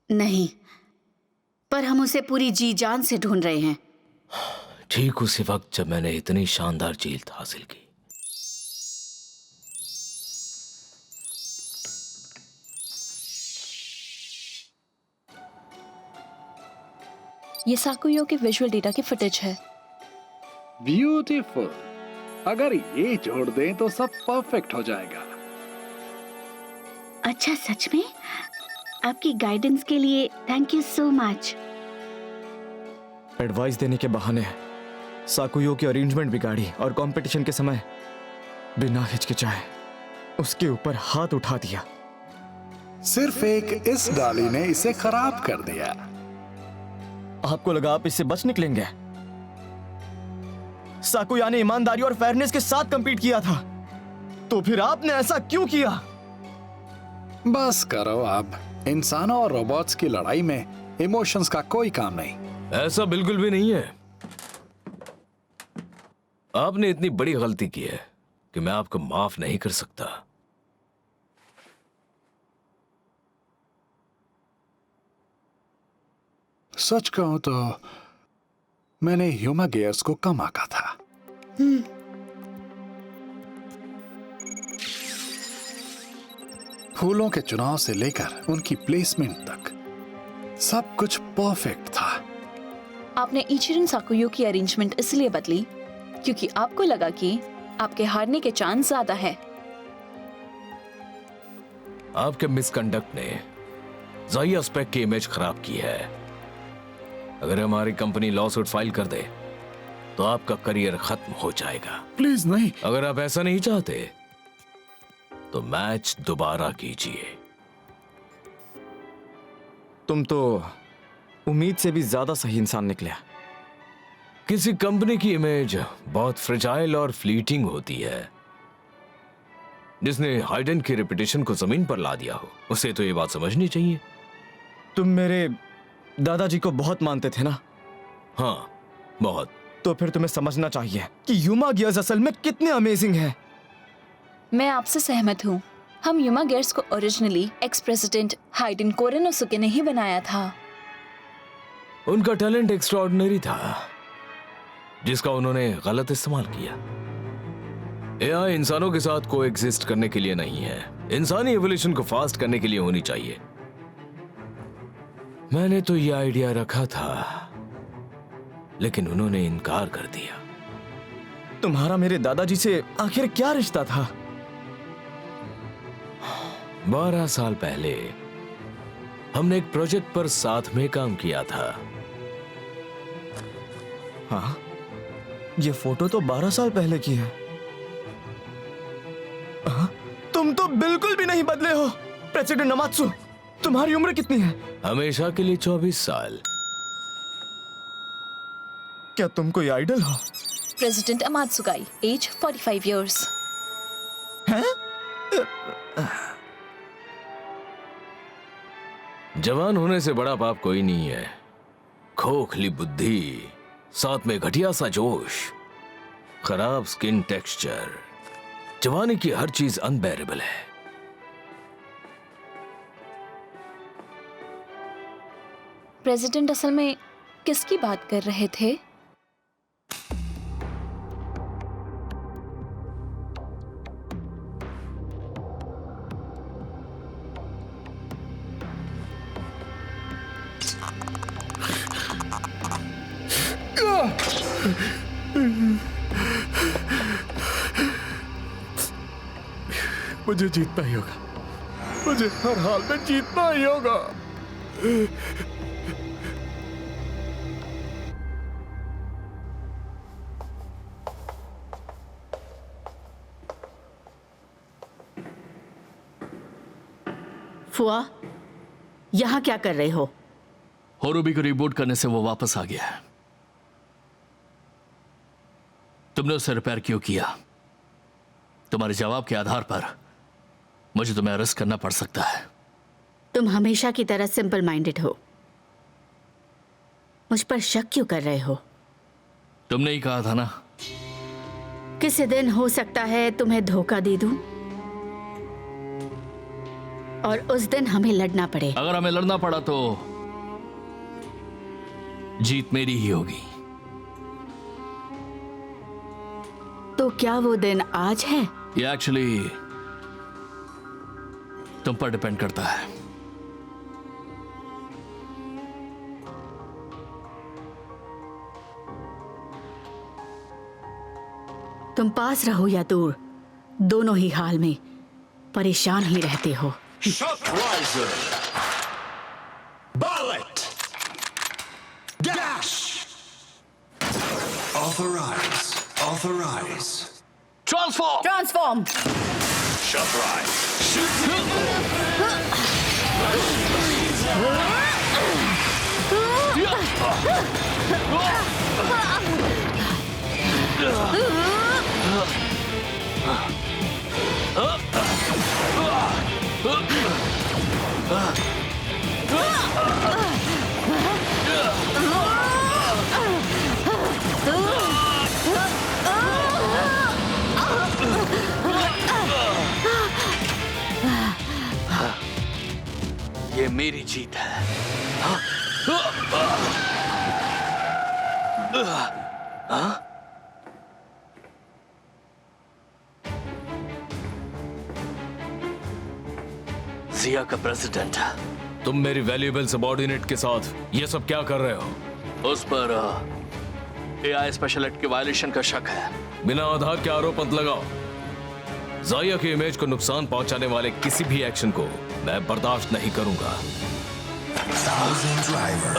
नहीं, पर हम उसे पूरी जी जान से ढूंढ रहे हैं। ठीक उसी वक्त जब मैंने इतनी शानदार जीत हासिल की। ये साकुयो के विजुअल डेटा की फुटेज है। ब्यूटीफुल। अगर ये जोड़ दें तो सब परफेक्ट हो जाएगा। अच्छा, सच में? आपकी गाइडेंस के लिए thank you so much. Advice देने के बहाने साकुयो की अरेंजमेंट बिगाड़ी और कंपटीशन के समय बिना हिचकिचाए उसके ऊपर हाथ उठा दिया। सिर्फ एक इस डाली ने इसे खराब कर दिया। आपको लगा आप इससे बच निकलेंगे? साकुया ने ईमानदारी और फेयरनेस के साथ compete किया था। तो फिर आपने ऐसा क्यों किया? बस करो अब। इंसानों और रोबोट्स की लड़ाई में इमोशंस का कोई काम नहीं। ऐसा बिल्कुल भी नहीं है। आपने इतनी बड़ी गलती की है कि मैं आपको माफ नहीं कर सकता। सच कहूं तो मैंने ह्यूमा गेयर्स को कम आंका था। फूलों के चुनाव से लेकर उनकी प्लेसमेंट तक सब कुछ परफेक्ट था। आपने इचिरन साकुयो की अरेंजमेंट इसलिए बदली क्योंकि आपको लगा कि आपके हारने के चांस ज्यादा है। आपके मिसकंडक्ट ने ज़ाया स्पेक की इमेज खराब की है। अगर हमारी कंपनी लॉसूट फाइल कर दे तो आपका करियर खत्म हो जाएगा। प्लीज नहीं। अगर आप ऐसा नहीं चाहते तो मैच दोबारा कीजिए। तुम तो उम्मीद से भी ज्यादा सही इंसान निकला। किसी कंपनी की इमेज बहुत फ्रेजाइल और फ्लीटिंग होती है। जिसने हाइडन की रेपुटेशन को जमीन पर ला दिया हो उसे तो ये बात समझनी चाहिए। तुम मेरे दादाजी को बहुत मानते थे ना? हाँ, बहुत। तो फिर तुम्हें समझना चाहिए कि ह्यूमा गियर्स असल में कितने अमेजिंग हैं। मैं आपसे सहमत हूँ। हम ह्यूमा गियर्स को ओरिजिनली एक्स प्रेसिडेंट हाइडन कोरेनोसुके ने ही बनाया था। उनका टैलेंट एक्स्ट्राऑर्डिनरी था जिसका उन्होंने गलत इस्तेमाल किया। एआई इंसानों के साथ कोएग्जिस्ट करने के लिए नहीं है, इंसानी एवोल्यूशन को फास्ट करने के लिए होनी चाहिए। मैंने तो ये आइडिया रखा था लेकिन उन्होंने इनकार कर दिया। तुम्हारा मेरे दादाजी से आखिर क्या रिश्ता था? 12 साल पहले हमने एक प्रोजेक्ट पर साथ में काम किया था। हाँ, ये फोटो तो 12 साल पहले की है। हाँ? तुम तो बिल्कुल भी नहीं बदले हो प्रेसिडेंट नमात्सु। तुम्हारी उम्र कितनी है? हमेशा के लिए 24 साल। क्या तुम कोई आइडल हो? President Amatsukai, age 45 years। हैं? जवान होने से बड़ा पाप कोई नहीं है। खोखली बुद्धि, साथ में घटिया सा जोश, खराब स्किन टेक्सचर, जवानी की हर चीज अनबेरेबल है। प्रेसिडेंट असल में किसकी बात कर रहे थे? मुझे जीतना ही होगा। मुझे हर हाल में जीतना ही होगा। फुआ, यहाँ क्या कर रहे हो? होरुबी को रिबूट करने से वो वापस आ गया है। तुमने उसे रिपेयर क्यों किया? तुम्हारे जवाब के आधार पर मुझे तुम्हें अरेस्ट करना पड़ सकता है। तुम हमेशा की तरह सिंपल माइंडेड हो। मुझ पर शक क्यों कर रहे हो? तुमने ही कहा था ना। किसी दिन हो सकता है तुम्हें धोखा दे दूं और उस दिन हमें लड़ना पड़े। अगर हमें लड़ना पड़ा तो जीत मेरी ही होगी। तो क्या वो दिन आज है? ये एक्चुअली तुम पर डिपेंड करता है। तुम पास रहो या दूर, दोनों ही हाल में परेशान ही रहते हो। Shockriser. Bullet. Dash. Authorize. Authorize. Transform. Transform. Shockrize. ये मेरी जीत है। जिया का प्रेसिडेंट। तुम मेरी वैल्यूएबल सबऑर्डिनेट के साथ ये सब क्या कर रहे हो? उस पर एआई स्पेशल एक्ट के वायलेशन का शक है। बिना आधार के आरोप मत लगाओ। जाया की इमेज को नुकसान पहुंचाने वाले किसी भी एक्शन को मैं बर्दाश्त नहीं करूंगा। Thousand Driver.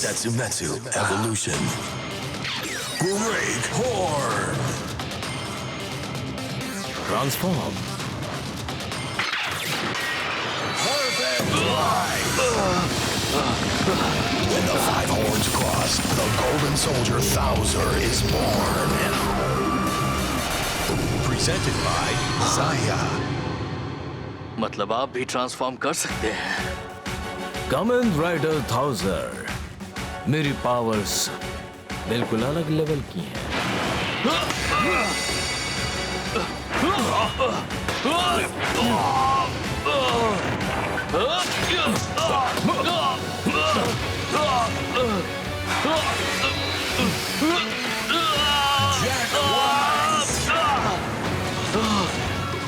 Setsumetsu Evolution. Break Horn. Transform. When the five horns cross, the golden soldier Thouser is born. Presented by Zaya. मतलब आप भी ट्रांसफॉर्म कर सकते हैं। कामन राइडर थाउजर। मेरी पावर्स बिल्कुल अलग लेवल की हैं।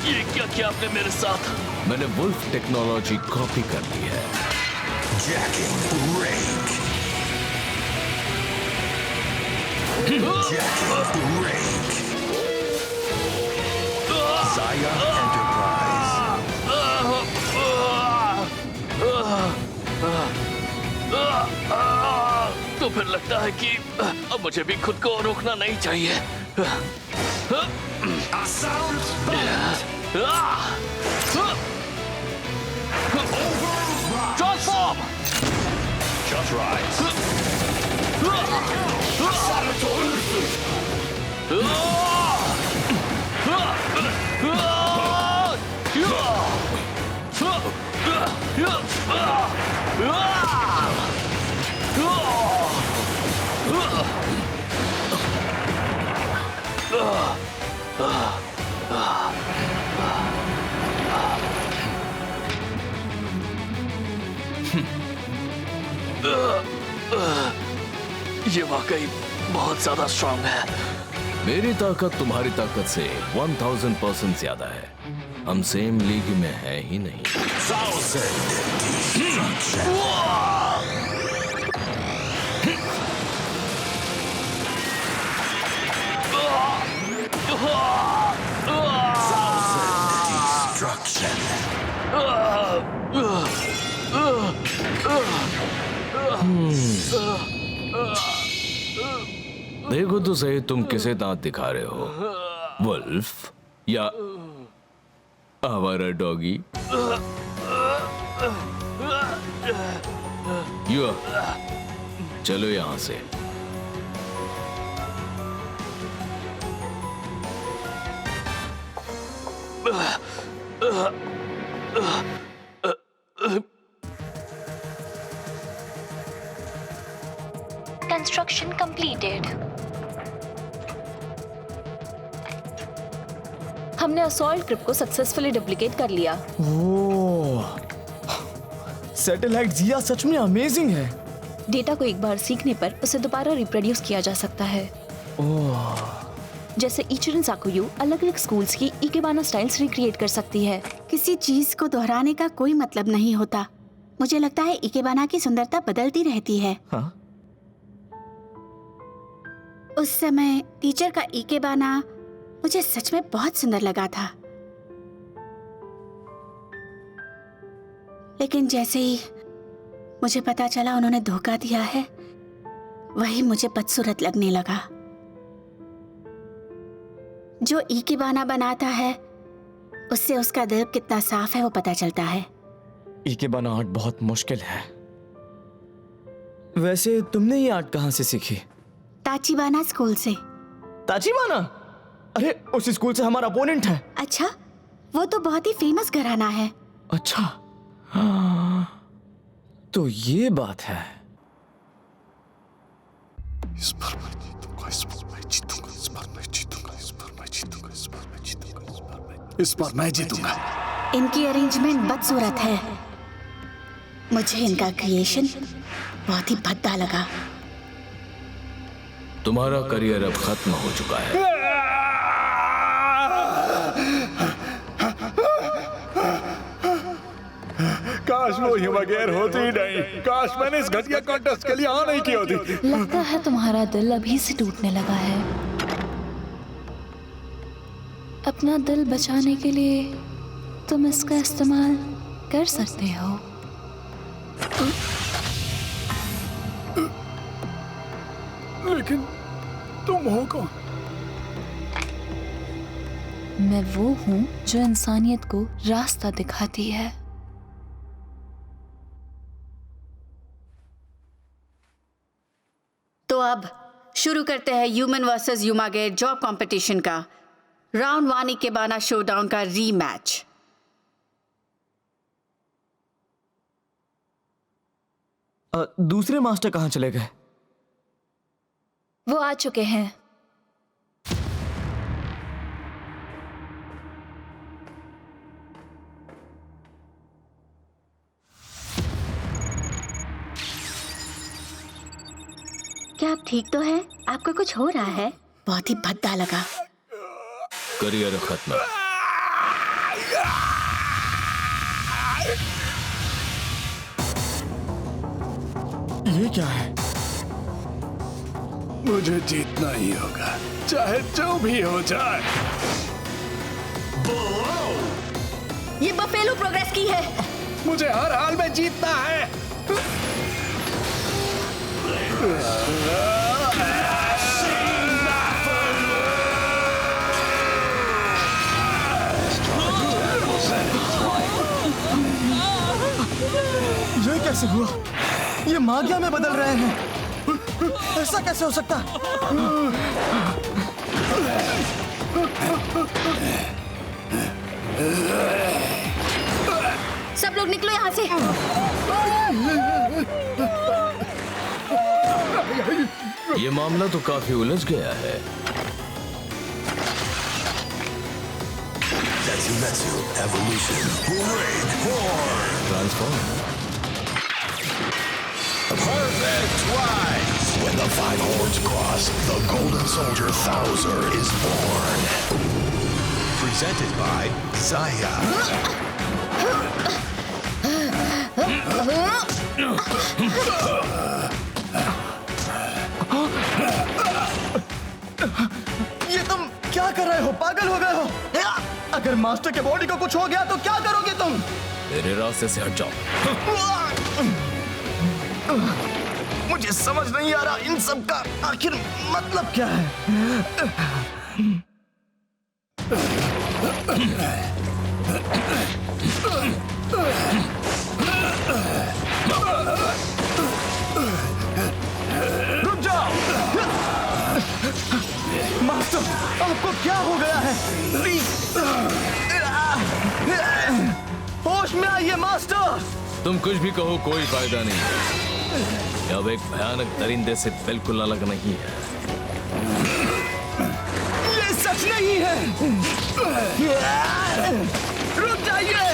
ये क्या किया आपने मेरे साथ? मैंने वुल्फ टेक्नोलॉजी कॉपी कर ली है। Jacking Rake. Jacking Rake. Zaya Enterprise. तो फिर लगता है कि अब मुझे भी खुद को रोकना नहीं चाहिए। Assault Bolt. Transform! Just rise. ये वाकई बहुत ज्यादा स्ट्रांग है। मेरी ताकत तुम्हारी ताकत से 1000% ज्यादा है। हम सेम लीग में है ही नहीं। देखो तो सही, तुम किसे दांत दिखा रहे हो, वुल्फ या आवारा डॉगी? यू चलो यहां से। Construction completed. हमने असॉल्ट क्रिप्ट को सक्सेसफुली डुप्लीकेट कर लिया। ओह, सैटेलाइट जिया सच में अमेजिंग है। डेटा को एक बार सीखने पर उसे दोबारा रिप्रोड्यूस किया जा सकता है। ओह, जैसे इचिरन साकुयू अलग अलग स्कूल्स की इकेबाना स्टाइल्स रिक्रिएट कर सकती है। किसी चीज को दोहराने का कोई मतलब नहीं होता। मुझे लगता है इकेबाना की सुंदरता बदलती रहती है। हाँ? उस समय टीचर का इकेबाना मुझे सच में बहुत सुंदर लगा था, लेकिन जैसे ही मुझे पता चला उन्होंने धोखा दिया है, वही मुझे बदसूरत लगने लगा। जो इकेबाना बनाता है उससे उसका दिल कितना साफ है वो पता चलता है। ई के बना आर्ट बहुत मुश्किल है। वैसे तुमने ये आर्ट कहाँ से सीखी? ताचिबाना स्कूल से। ताचिबाना? अरे उस स्कूल से हमारा अपोनेंट है। अच्छा, वो तो बहुत ही फेमस घराना है। अच्छा, हाँ, तो ये बात है। इस बार मैं जीतूंगा, इस बार मैं जीतूंगा, इस बार मैं जीतूंगा, इस बार मैं जीतूंगा, इस बार मैं जीतूंगा, इस बार मैं जीतूंगा। इनकी अरेंजमेंट बदसूरत है। मुझे इनका क्रिएशन बहुत ही भद्दा लगा। तुम्हारा करियर अब खत्म हो चुका है। काश वो हिमागैर होती ही नहीं। काश मैंने इस घटिया कॉन्टेस्ट के लिए हाँ नहीं की होती। लगता है तुम्हारा दिल अभी से टूटने लगा है। अपना दिल बचाने के लिए तुम इसका इस्तेमाल कर सकते हो। लेकिन तुम हो कौन? मैं वो हूँ जो इंसानियत को रास्ता दिखाती है। तो अब शुरू करते हैं ह्यूमन वर्सेस ह्यूमागेट जॉब कंपटीशन का राउंड 1 इकेबाना शोडाउन का रीमैच। दूसरे मास्टर कहाँ चले गए? वो आ चुके हैं। क्या आप ठीक तो हैं? आपको कुछ हो रहा है? बहुत ही भद्दा लगा। करियर खत्म। ये क्या है? मुझे जीतना ही होगा, चाहे जो भी हो जाए। ये बफेलो प्रोग्रेस की है। मुझे हर हाल में जीतना है। ये कैसे हुआ? ये मागिया में बदल रहे हैं। ऐसा कैसे हो सकता? सब लोग निकलो यहाँ से। ये मामला तो काफी उलझ गया है। Zetsu Evolution. Break Form. Transform. Perfect twice. When the five horns cross, the Golden Soldier Thouser is born. Presented by Zaya. ये तुम क्या कर रहे हो? पागल हो गए हो? अगर मास्टर के बॉडी को कुछ हो गया तो क्या करोगे तुम? मेरे रास्ते से हट जाओ। मुझे समझ नहीं आ रहा इन सब का आखिर मतलब क्या है। रुक जाओ। मास्टर, आपको क्या हो गया है? प्लीज होश में आइए मास्टर। तुम कुछ भी कहो, कोई फायदा नहीं है। अब एक भयानक दरिंदे से बिल्कुल अलग नहीं है। ये सच नहीं है। रुक जाइए।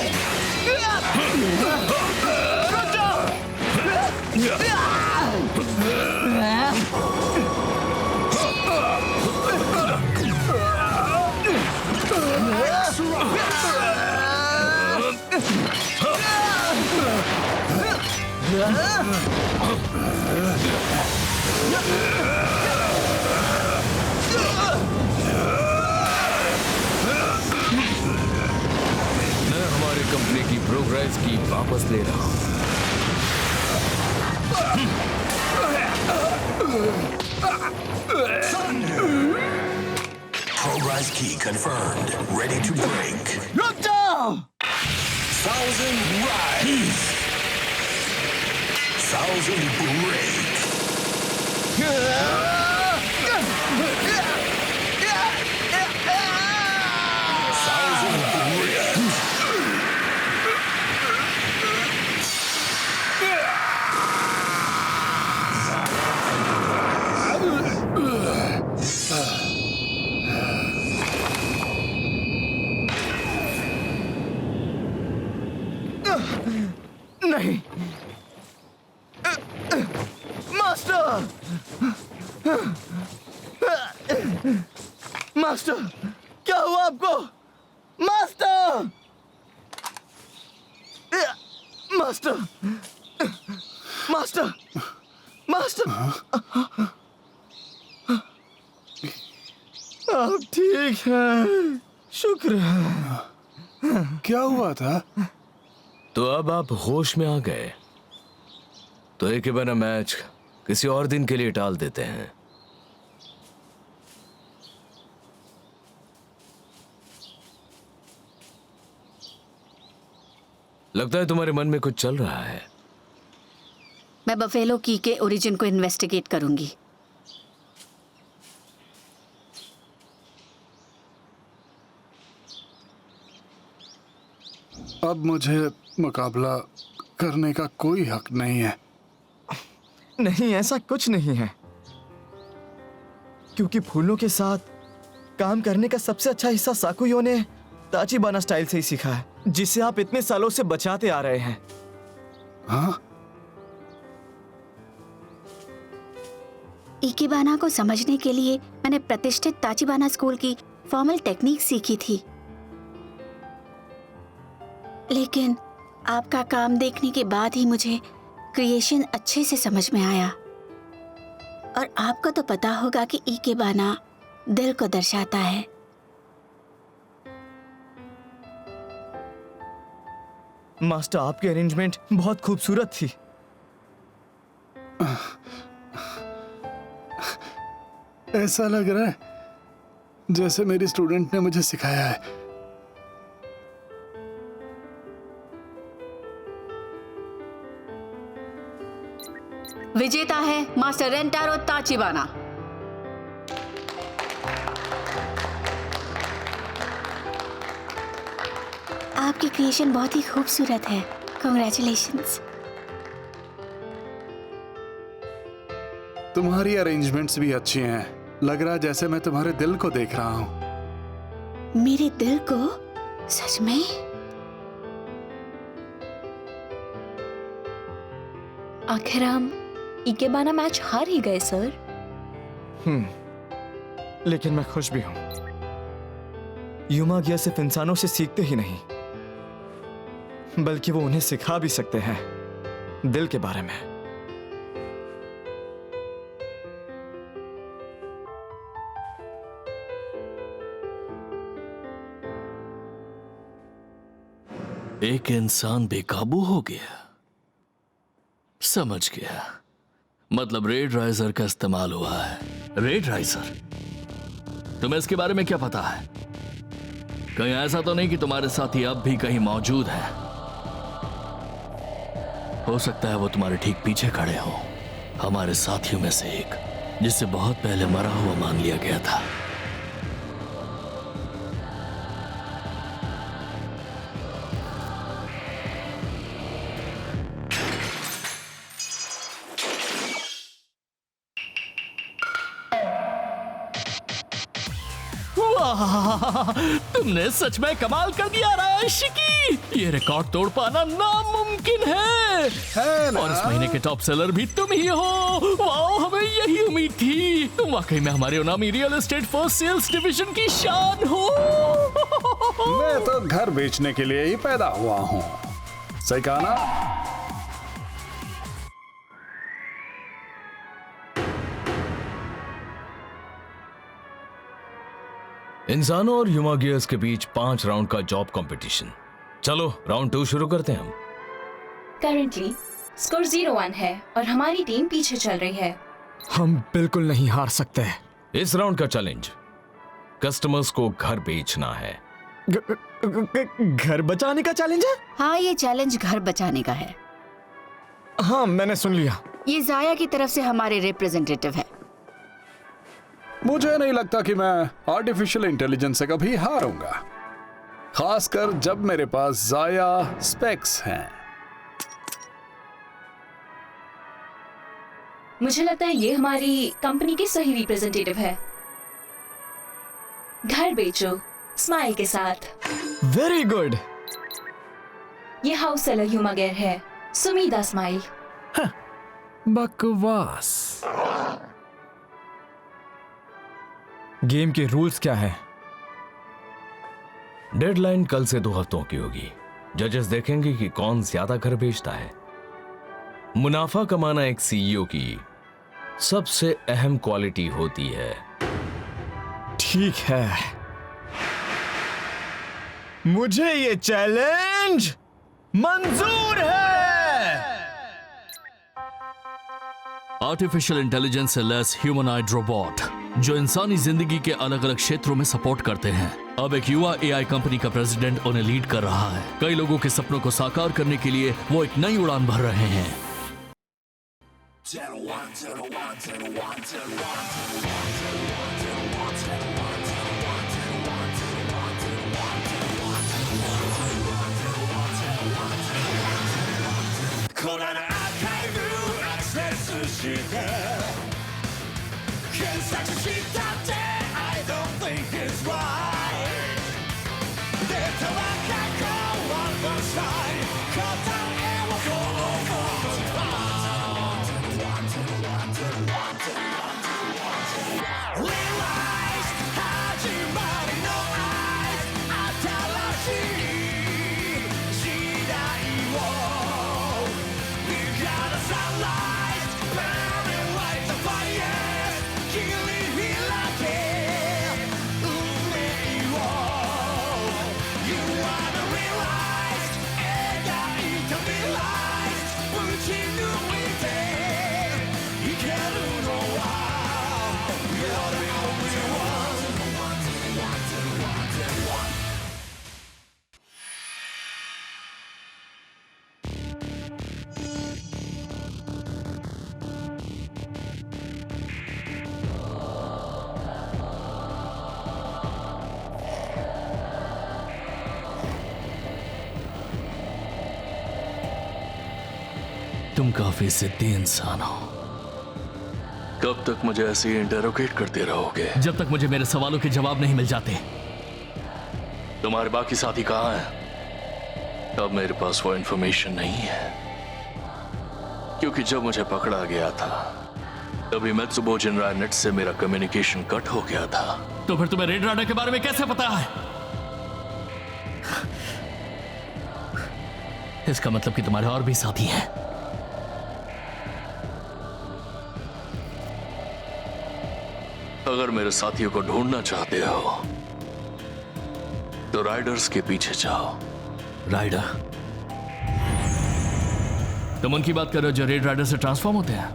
रुक जाओ। मैं हमारी कंपनी की प्रोग्रेस की वापस ले रहा हूँ। Progress key confirmed. Ready to break. रुक जाओ। 1,000 rise. 1,000 break. 1,000 break. नहीं, मास्टर, मास्टर, क्या हुआ आपको? मास्टर, मास्टर, मास्टर, मास्टर, आप ठीक हैं? शुक्र है। क्या हुआ था? तो अब आप होश में आ गए, तो एक बना मैच किसी और दिन के लिए टाल देते हैं। लगता है तुम्हारे मन में कुछ चल रहा है। मैं बफेलो की के ओरिजिन को इन्वेस्टिगेट करूंगी। अब मुझे मुकाबला करने का कोई हक नहीं है। नहीं, ऐसा कुछ नहीं है, क्योंकि फूलों के साथ काम करने का सबसे अच्छा हिस्सा साकुयो ने ताचिबाना स्टाइल से ही सीखा है, जिसे आप इतने सालों से बचाते आ रहे हैं। हाँ? इकेबाना को समझने के लिए मैंने प्रतिष्ठित ताचिबाना स्कूल की फॉर्मल टेक्निक सीखी थी, लेकिन आपका काम देखने के बाद ही मुझे क्रिएशन अच्छे से समझ में आया। और आपको तो पता होगा कि इकेबाना दिल को दर्शाता है। मास्टर, आपकी अरेंजमेंट बहुत खूबसूरत थी। ऐसा लग रहा है जैसे मेरी स्टूडेंट ने मुझे सिखाया है। विजेता है मास्टर रेंटारो ताचिबाना। आपकी क्रिएशन बहुत ही खूबसूरत है। कॉन्ग्रेचुलेशंस। तुम्हारी अरेंजमेंट्स भी अच्छी हैं। लग रहा है जैसे मैं तुम्हारे दिल को देख रहा हूं। मेरे दिल को? सच में? आखिर हम इकेबाना मैच हार ही गए सर। लेकिन मैं खुश भी हूं। युमागिया सिर्फ इंसानों से सीखते ही नहीं, बल्कि वो उन्हें सिखा भी सकते हैं दिल के बारे में। एक इंसान बेकाबू हो गया। समझ गया, मतलब रेड राइजर का इस्तेमाल हुआ है। Red riser? तुम्हें इसके बारे में क्या पता है? कहीं ऐसा तो नहीं कि तुम्हारे साथी अब भी कहीं मौजूद है? हो सकता है वो तुम्हारे ठीक पीछे खड़े हो, हमारे साथियों में से एक, जिसे बहुत पहले मरा हुआ मान लिया गया था। तुमने सच में कमाल कर दिया रायशिकी। ये रिकॉर्ड तोड़ पाना नामुमकिन है ना? और इस महीने के टॉप सेलर भी तुम ही हो। वाओ, हमें यही उम्मीद थी। तुम वाकई में हमारे Onami real estate first sales division की शान हो। मैं तो घर बेचने के लिए ही पैदा हुआ हूँ। सही कहा ना? इंसानों और ह्यूमागियर्स के बीच 5 राउंड का जॉब कंपटीशन। चलो राउंड 2 शुरू करते हैं हम। करंटली स्कोर 0-1 है और हमारी टीम पीछे चल रही है। हम बिल्कुल नहीं हार सकते। इस राउंड का चैलेंज कस्टमर्स को घर बेचना है घर बचाने का चैलेंज है? हाँ, ये चैलेंज घर बचाने का है। हाँ, मैंने सुन लिया। ये जाया की तरफ से हमारे रिप्रेजेंटेटिव है। मुझे नहीं लगता कि मैं आर्टिफिशियल इंटेलिजेंस से कभी हारूंगा, खासकर जब मेरे पास जाया स्पेक्स हैं। मुझे लगता है ये हमारी कंपनी के सही रिप्रेजेंटेटिव है। घर बेचो स्माइल के साथ। Very good. ये हाउस सेलर ह्यूमा गैर है, सुमीदा स्माइल। बकवास। गेम के रूल्स क्या है? डेडलाइन कल से 2 हफ्तों की होगी। जजेस देखेंगे कि कौन ज्यादा घर बेचता है। मुनाफा कमाना एक सीईओ की सबसे अहम क्वालिटी होती है। ठीक है, मुझे ये चैलेंज मंजूर है। आर्टिफिशियल इंटेलिजेंस से लेस ह्यूमनॉइड रोबोट जो इंसानी जिंदगी के अलग अलग क्षेत्रों में सपोर्ट करते हैं। अब एक युवा एआई कंपनी का प्रेसिडेंट उन्हें लीड कर रहा है। कई लोगों के सपनों को साकार करने के लिए वो एक नई उड़ान भर रहे हैं। तुम काफी जिद्दी इंसान हो। कब तक मुझे ऐसे ही इंटरोगेट करते रहोगे? जब तक मुझे मेरे सवालों के जवाब नहीं मिल जाते। तुम्हारे बाकी साथी कहाँ हैं? अब मेरे पास वो इंफॉर्मेशन नहीं है, क्योंकि जब मुझे पकड़ा गया था तभी मैत्सुबो जिनराई नेट से मेरा कम्युनिकेशन कट हो गया था। तो फिर तुम्हें रेड राडा के बारे में कैसे पता है? इसका मतलब कि तुम्हारे और भी साथी हैं। अगर मेरे साथियों को ढूंढना चाहते हो तो राइडर्स के पीछे जाओ। राइडर? तुम उनकी बात कर रहे हो जो रेड राइडर से ट्रांसफॉर्म होते हैं?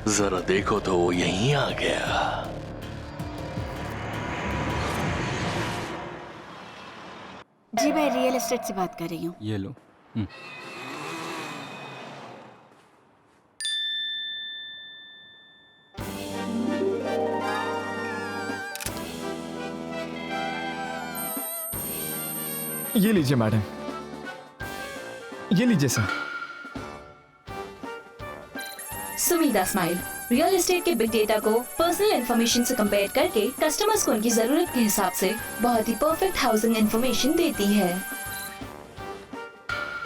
जरा देखो तो वो यहीं आ गया। जी, मैं रियल एस्टेट से बात कर रही हूँ। ये लो। ये लीजिए मैडम, ये लीजिए सर। सुमीदा स्माइल रियल एस्टेट के बिग डेटा को पर्सनल इंफॉर्मेशन से कंपेयर करके कस्टमर्स को उनकी जरूरत के हिसाब से बहुत ही परफेक्ट हाउसिंग इंफॉर्मेशन देती है।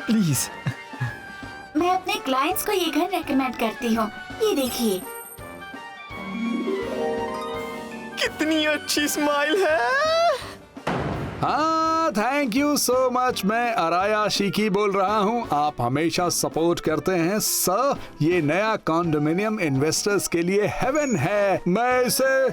प्लीज। मैं अपने क्लाइंट्स को ये घर रेकमेंड करती हूँ। ये देखिए, कितनी अच्छी स्माइल है। हाँ, थैंक यू सो मच। मैं अराया शिकी बोल रहा हूँ। आप हमेशा सपोर्ट करते हैं सर। ये नया कॉन्डोमिनियम इन्वेस्टर्स के लिए हेवन है। मैं इसे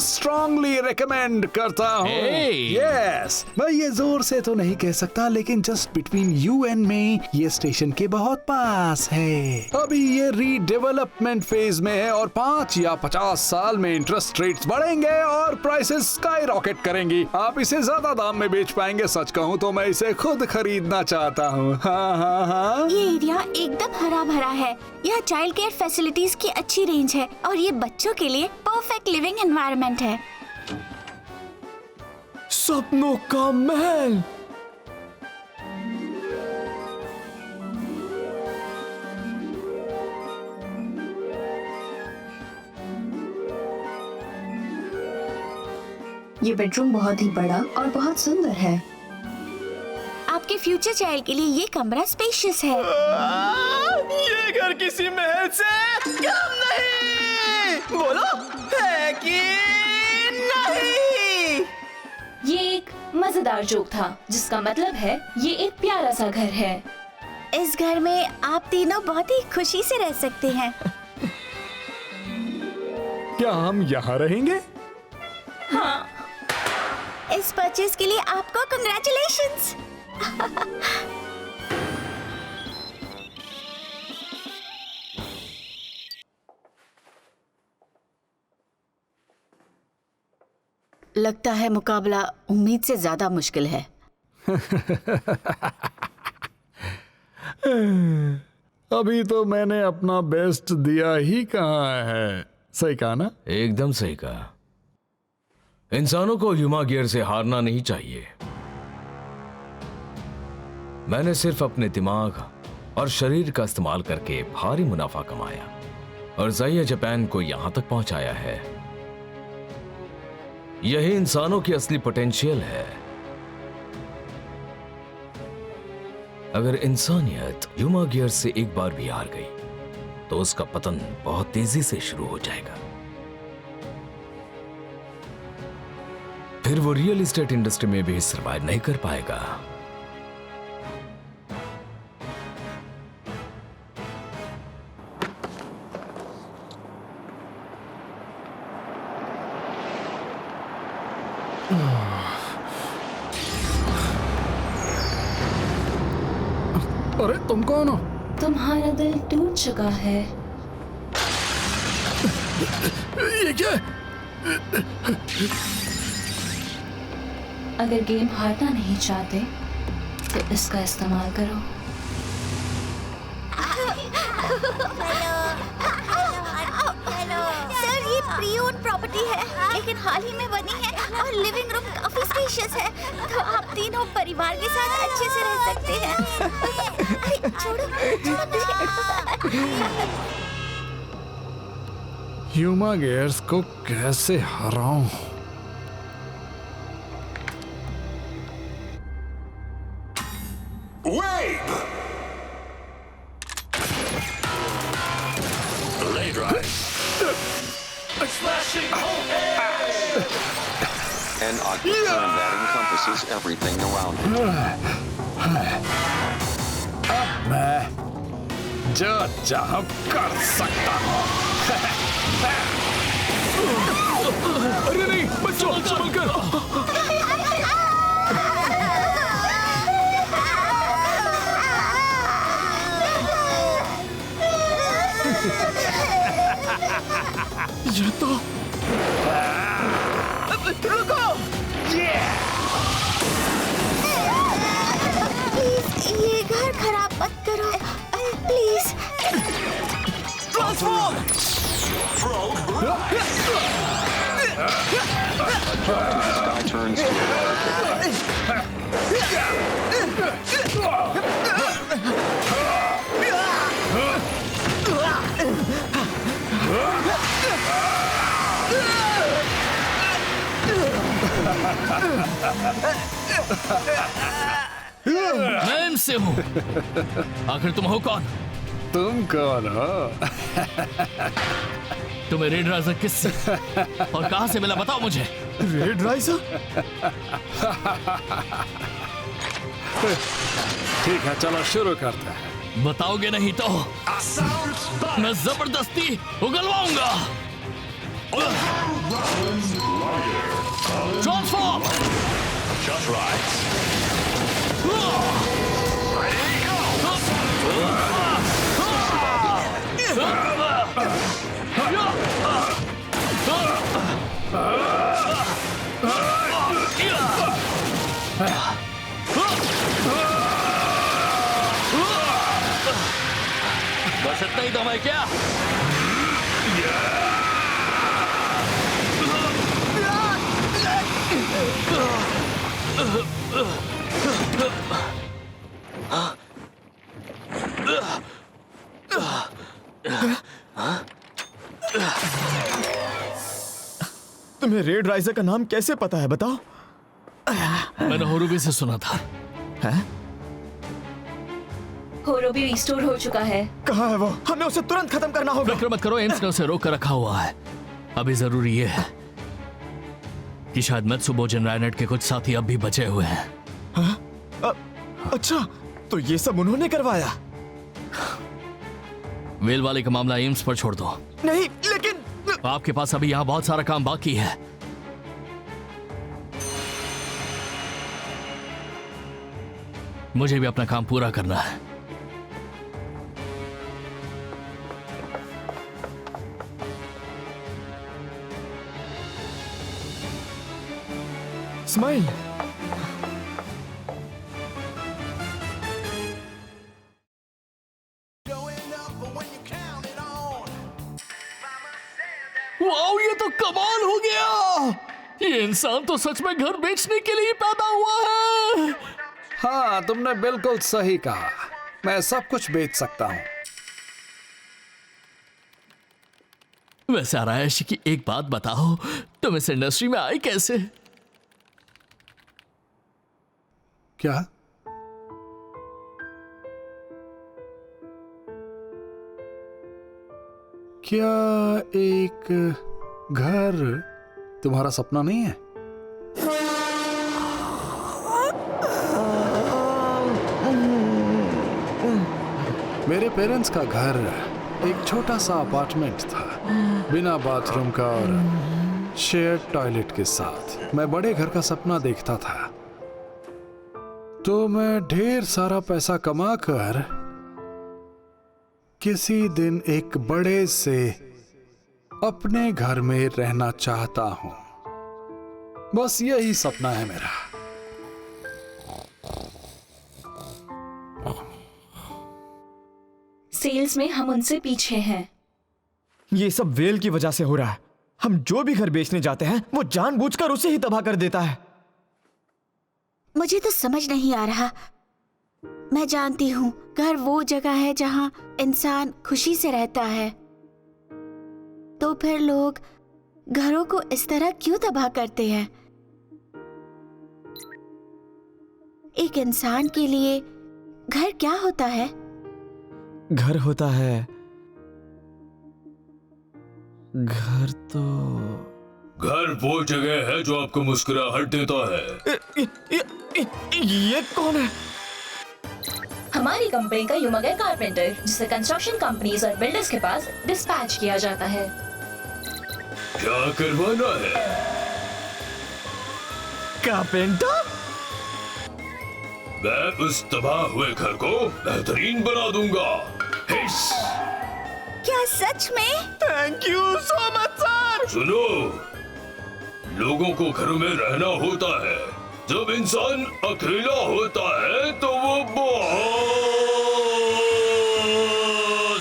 स्ट्रांगली रिकमेंड करता हूँ। यस, मैं ये जोर से तो नहीं कह सकता, लेकिन just between you and me ये स्टेशन के बहुत पास है। अभी ये रीडेवलपमेंट फेज में है और 5 या 50 साल में इंटरेस्ट रेट्स बढ़ेंगे और प्राइसेस स्काई रॉकेट करेंगी। आप इसे ज्यादा दाम में बेच पाएंगे। सच कहूँ तो मैं इसे खुद खरीदना चाहता हूँ। हाँ हाँ हाँ। ये एरिया एकदम हरा भरा है। यहाँ चाइल्ड केयर फैसिलिटीज की अच्छी रेंज है और ये बच्चों के लिए परफेक्ट लिविंग एनवायरनमेंट है। सपनों का महल। ये बेडरूम बहुत ही बड़ा और बहुत सुंदर है। आपके फ्यूचर चाइल्ड के लिए ये कमरा स्पेशियस है। ये घर किसी महल से कम नहीं। बोलो है कि नहीं? ये एक मजेदार जोक था जिसका मतलब है ये एक प्यारा सा घर है। इस घर में आप तीनों बहुत ही खुशी से रह सकते हैं। क्या हम यहाँ रहेंगे? हाँ। इस परचेज के लिए आपको कंग्रेचुलेशंस। लगता है मुकाबला उम्मीद से ज्यादा मुश्किल है। अभी तो मैंने अपना बेस्ट दिया ही कहाँ है। सही कहा ना? एकदम सही कहा। इंसानों को ह्यूमा गियर से हारना नहीं चाहिए। मैंने सिर्फ अपने दिमाग और शरीर का इस्तेमाल करके भारी मुनाफा कमाया और ज़ाइया जापान को यहां तक पहुंचाया है। यही इंसानों की असली पोटेंशियल है। अगर इंसानियत ह्यूमा गियर से एक बार भी हार गई तो उसका पतन बहुत तेजी से शुरू हो जाएगा। फिर वो रियल एस्टेट इंडस्ट्री में भी सर्वाइव नहीं कर पाएगा। अरे तुम कौन हो? तुम्हारा दिल टूट चुका है। ये क्या? अगर गेम हारना नहीं चाहते तो इसका इस्तेमाल करो। सर, ये प्री ओन प्रॉपर्टी है, लेकिन हाल ही में बनी है और लिविंग रूम काफी स्पेशियस है, तो आप तीनों परिवार के साथ अच्छे से रह सकते हैं। छोड़ो। ह्यूमा गियर्स को कैसे हराऊं? Wave! Lay drive. An object term that encompasses everything around it. अब मैं जो चाहूं कर सकता हूं। अरे नहीं बच्चों, संभल कर। ये तो रुको। प्लीज ये घर खराब मत करो, please. Transform! The sky turns to a मैं इनसे हूँ। आखिर तुम हो कौन? तुम कौन हो? तुम्हें रेड राइजर किससे और कहां से मिला, बताओ मुझे। Red riser? ठीक है, चलो शुरू करते हैं। बताओगे नहीं तो मैं जबरदस्ती उगलवाऊंगा। ट्रांसफॉर्म। Just right. बस इतना ही दम है क्या? तुम्हें रेड राइजर का नाम कैसे पता है, बताओ? मैंने होरुबी से सुना था। है? होरुबी रिस्टोर हो चुका है। कहाँ है वो? हमें उसे तुरंत खत्म करना होगा। फिक्र मत करो, एम्स ने उसे रोक कर रखा हुआ है। अभी जरूरी ये है कि शायद मेत्सुबो जिनराई के कुछ साथी अब भी बचे हुए हैं। अच्छा, तो ये सब उन्होंने करवाया? वेल वाले का मामला एम्स पर छोड़ दो। नहीं, लेकिन आपके पास अभी यहाँ बहुत सारा काम बाकी है। मुझे भी अपना काम पूरा करना है। स्माइल, वाओ, ये तो कमाल हो गया। ये इंसान तो सच में घर बेचने के लिए पैदा हुआ है। हाँ, तुमने बिल्कुल सही कहा। मैं सब कुछ बेच सकता हूँ। वैसे आरायश की एक बात बताओ, तुम इस इंडस्ट्री में आए कैसे? क्या? क्या एक घर तुम्हारा सपना नहीं है? मेरे पेरेंट्स का घर एक छोटा सा अपार्टमेंट था, बिना बाथरूम का और शेयर्ड टॉयलेट के साथ। मैं बड़े घर का सपना देखता था, तो मैं ढेर सारा पैसा कमाकर किसी दिन एक बड़े से अपने घर में रहना चाहता हूं। बस यही सपना है मेरा। सेल्स में हम उनसे पीछे हैं। ये सब वेल की वजह से हो रहा है। हम जो भी घर बेचने जाते हैं वो जानबूझकर उसे ही तबाह कर देता है। मुझे तो समझ नहीं आ रहा। मैं जानती हूँ घर वो जगह है जहाँ इंसान खुशी से रहता है, तो फिर लोग घरों को इस तरह क्यों तबाह करते हैं? एक इंसान के लिए घर क्या होता है? घर होता है, घर तो घर वो जगह है जो आपको मुस्कुराहट देता है। ये कौन है? हमारी कंपनी का युमगे कारपेंटर, जिसे कंस्ट्रक्शन कंपनीज और बिल्डर्स के पास डिस्पैच किया जाता है। क्या करवाना है? कारपेंटर? मैं उस तबाह हुए घर को बेहतरीन बना दूंगा। हिस। क्या सच में? Thank you so much sir. सुनो, लोगों को घरों में रहना होता है। जब इंसान अकेला होता है तो वो बहुत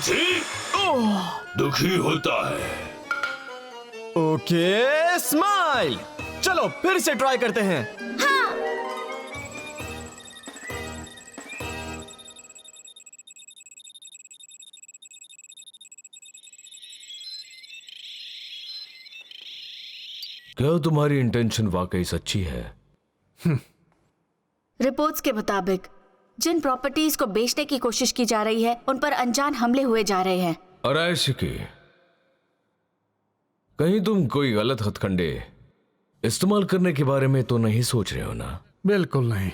ही दुखी होता है। Okay, smile. चलो फिर से ट्राई करते हैं। हाँ। क्या तुम्हारी इंटेंशन वाकई सच्ची है? रिपोर्ट्स के मुताबिक जिन प्रॉपर्टीज को बेचने की कोशिश की जा रही है उन पर अनजान हमले हुए जा रहे हैं। अरायशिकी, कहीं तुम कोई गलत हथकंडे इस्तेमाल करने के बारे में तो नहीं सोच रहे हो ना? बिल्कुल नहीं।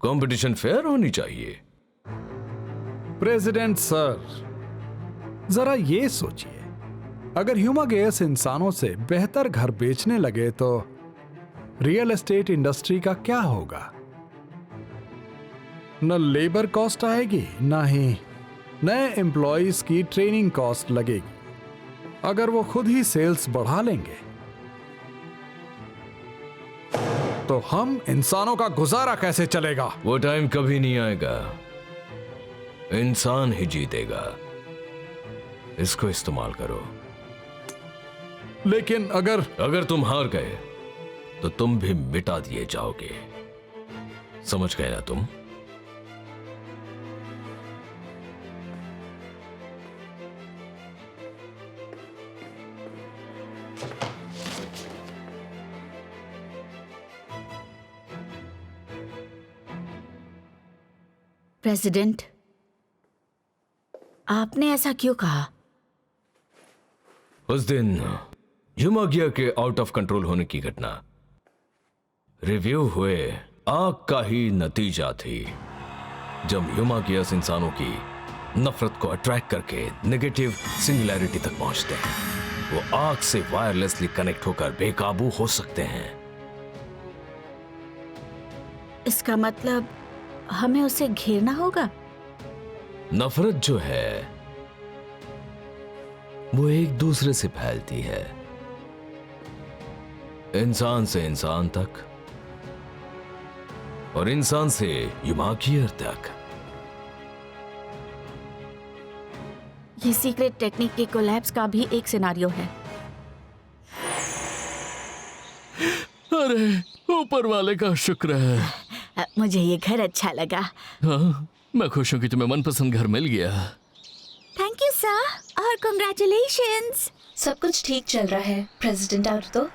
कंपटीशन फेयर होनी चाहिए। प्रेसिडेंट सर, जरा ये सोचिए, अगर ह्यूमागेस इंसानों से बेहतर घर बेचने लगे तो रियल एस्टेट इंडस्ट्री का क्या होगा? न लेबर कॉस्ट आएगी, ना ही नए एम्प्लॉयज की ट्रेनिंग कॉस्ट लगेगी। अगर वो खुद ही सेल्स बढ़ा लेंगे तो हम इंसानों का गुजारा कैसे चलेगा? वो टाइम कभी नहीं आएगा, इंसान ही जीतेगा। इसको इस्तेमाल करो। लेकिन अगर तुम हार गए तो तुम भी मिटा दिए जाओगे। समझ गए ना तुम? प्रेसिडेंट, आपने ऐसा क्यों कहा? उस दिन ह्यूमागिया के आउट ऑफ कंट्रोल होने की घटना रिव्यू हुए आग का ही नतीजा थी। जब ह्यूमागियास इंसानों की नफरत को अट्रैक्ट करके नेगेटिव सिंगुलैरिटी तक पहुंचते हैं, वो आग से वायरलेसली कनेक्ट होकर बेकाबू हो सकते हैं। इसका मतलब हमें उसे घेरना होगा? नफरत जो है वो एक दूसरे से फैलती है, इंसान से इंसान तक और इंसान से ह्यूमागियर तक। ये सीक्रेट टेक्निक के कोलैप्स का भी एक सिनारियो है। अरे ऊपर वाले का शुक्र है। मुझे ये घर अच्छा लगा। हाँ, मैं खुश हूँ कि तुम्हें मनपसंद घर मिल गया। थैंक यू सर और कांग्रेचुलेशंस। सब कुछ ठीक चल रहा है प्रेसिडेंट आउट तो?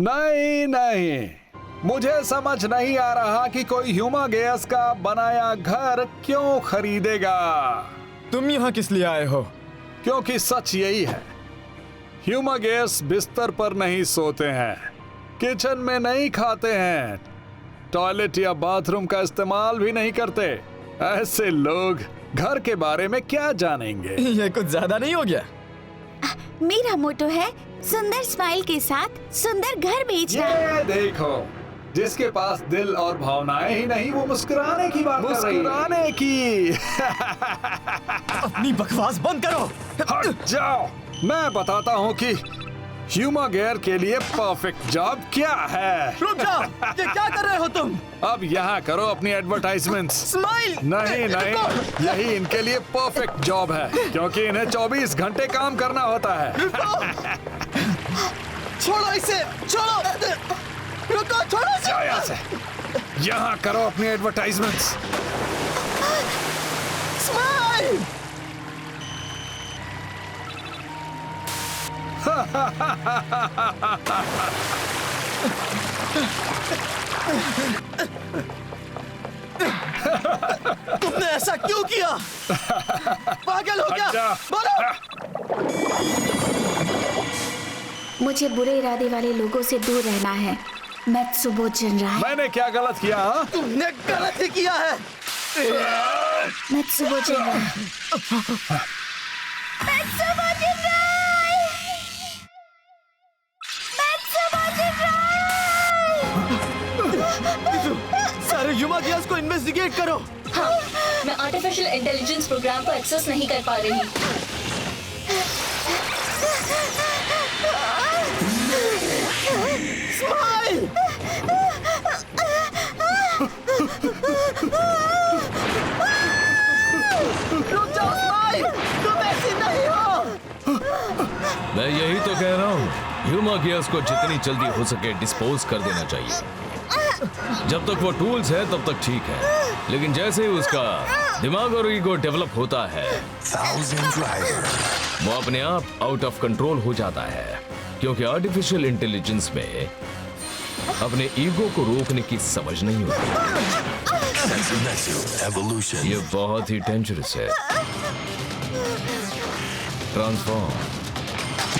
नहीं नहीं, मुझे समझ नहीं आ रहा कि कोई ह्यूमागेस का बनाया घर क्यों खरीदेगा। तुम यहाँ किस लिए आए हो? क्योंकि सच यही है, ह्यूमागेस बिस्तर पर नहीं सोते हैं, किचन में नहीं खाते हैं, टॉयलेट या बाथरूम का इस्तेमाल भी नहीं करते। ऐसे लोग घर के बारे में क्या जानेंगे? ये कुछ ज्यादा नहीं हो गया? मेरा मोटो है सुंदर स्माइल के साथ सुंदर घर बेचना। ये देखो, जिसके पास दिल और भावनाएं ही नहीं, वो मुस्कुराने की बात कर रही है। मुस्कुराने की। अपनी बकवास बंद करो। हट जाओ, मैं बताता हूँ कि ह्यूमागेयर के लिए परफेक्ट जॉब क्या है। रुक जाओ, ये क्या कर रहे हो तुम? अब यहाँ करो अपनी एडवर्टाइजमेंट्स। स्माइल। नहीं नहीं, यही इनके लिए परफेक्ट जॉब है, क्योंकि इन्हें 24 घंटे काम करना होता है। छोड़ो इसे, छोड़ो, रुको, छोड़ो इसे। जाओ यहाँ से, यहाँ करो अपनी एडवर्टाइजमेंट्स। स्माइल। तुमने ऐसा क्यों किया? पागल हो क्या? बोलो। मुझे बुरे इरादे वाले लोगों से दूर रहना है। मैत्सुबो जिनराई। मैंने क्या गलत किया? हाँ? तुमने गलत ही किया है। मैत्सुबो जिनराई। मैत्सुबो जिनराई। मैत्सुबो जिनराई। सारे ह्यूमागियास को इन्वेस्टिगेट करो। हाँ, मैं आर्टिफिशियल इंटेलिजेंस प्रोग्राम को एक्सेस नहीं कर पा रही। स्माइल। रुक जाओ स्माइल, तुम ऐसी नहीं हो। मैं यही तो कह रहा हूँ, ह्यूमागियास को जितनी जल्दी हो सके डिस्पोज कर देना चाहिए। जब तक वो टूल्स है तब तक ठीक है, लेकिन जैसे ही उसका दिमाग और ईगो डेवलप होता है, वो अपने आप आउट ऑफ कंट्रोल हो जाता है, क्योंकि आर्टिफिशियल इंटेलिजेंस में अपने ईगो को रोकने की समझ नहीं होती। ये बहुत ही डेंजरस है। Transform.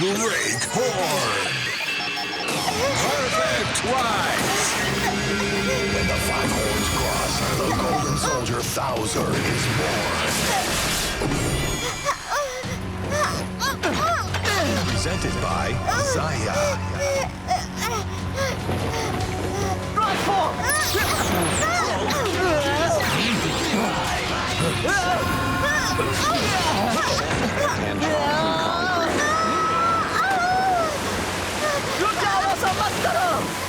Break horn! Perfect twice! When the five horns cross, the golden soldier Thouser is born. Presented by Zaya.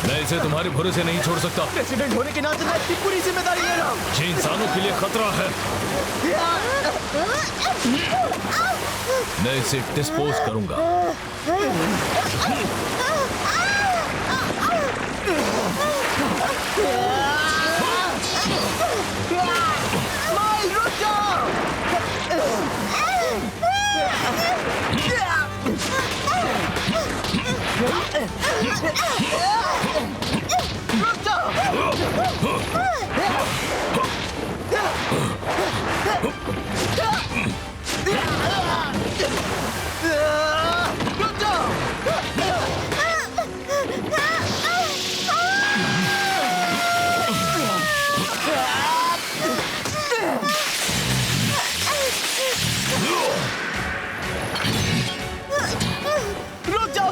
मैं इसे तुम्हारे भरोसे नहीं छोड़ सकता। प्रेसिडेंट होने के नाते मैं इसकी पूरी जिम्मेदारी ले रहा हूँ। ये इंसानों के लिए खतरा है। मैं इसे डिस्पोज करूंगा। रुक जाओ।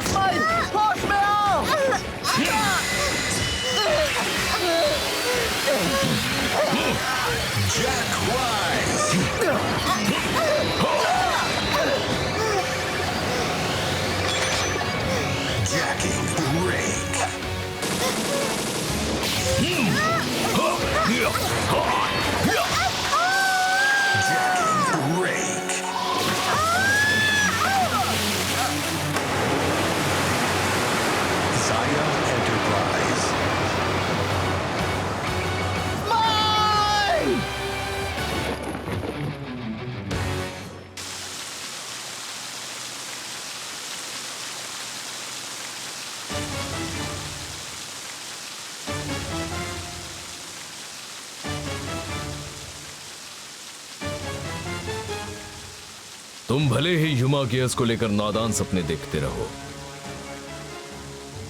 तुम भले ही ह्यूमा गियर्स को लेकर नादान सपने देखते रहो,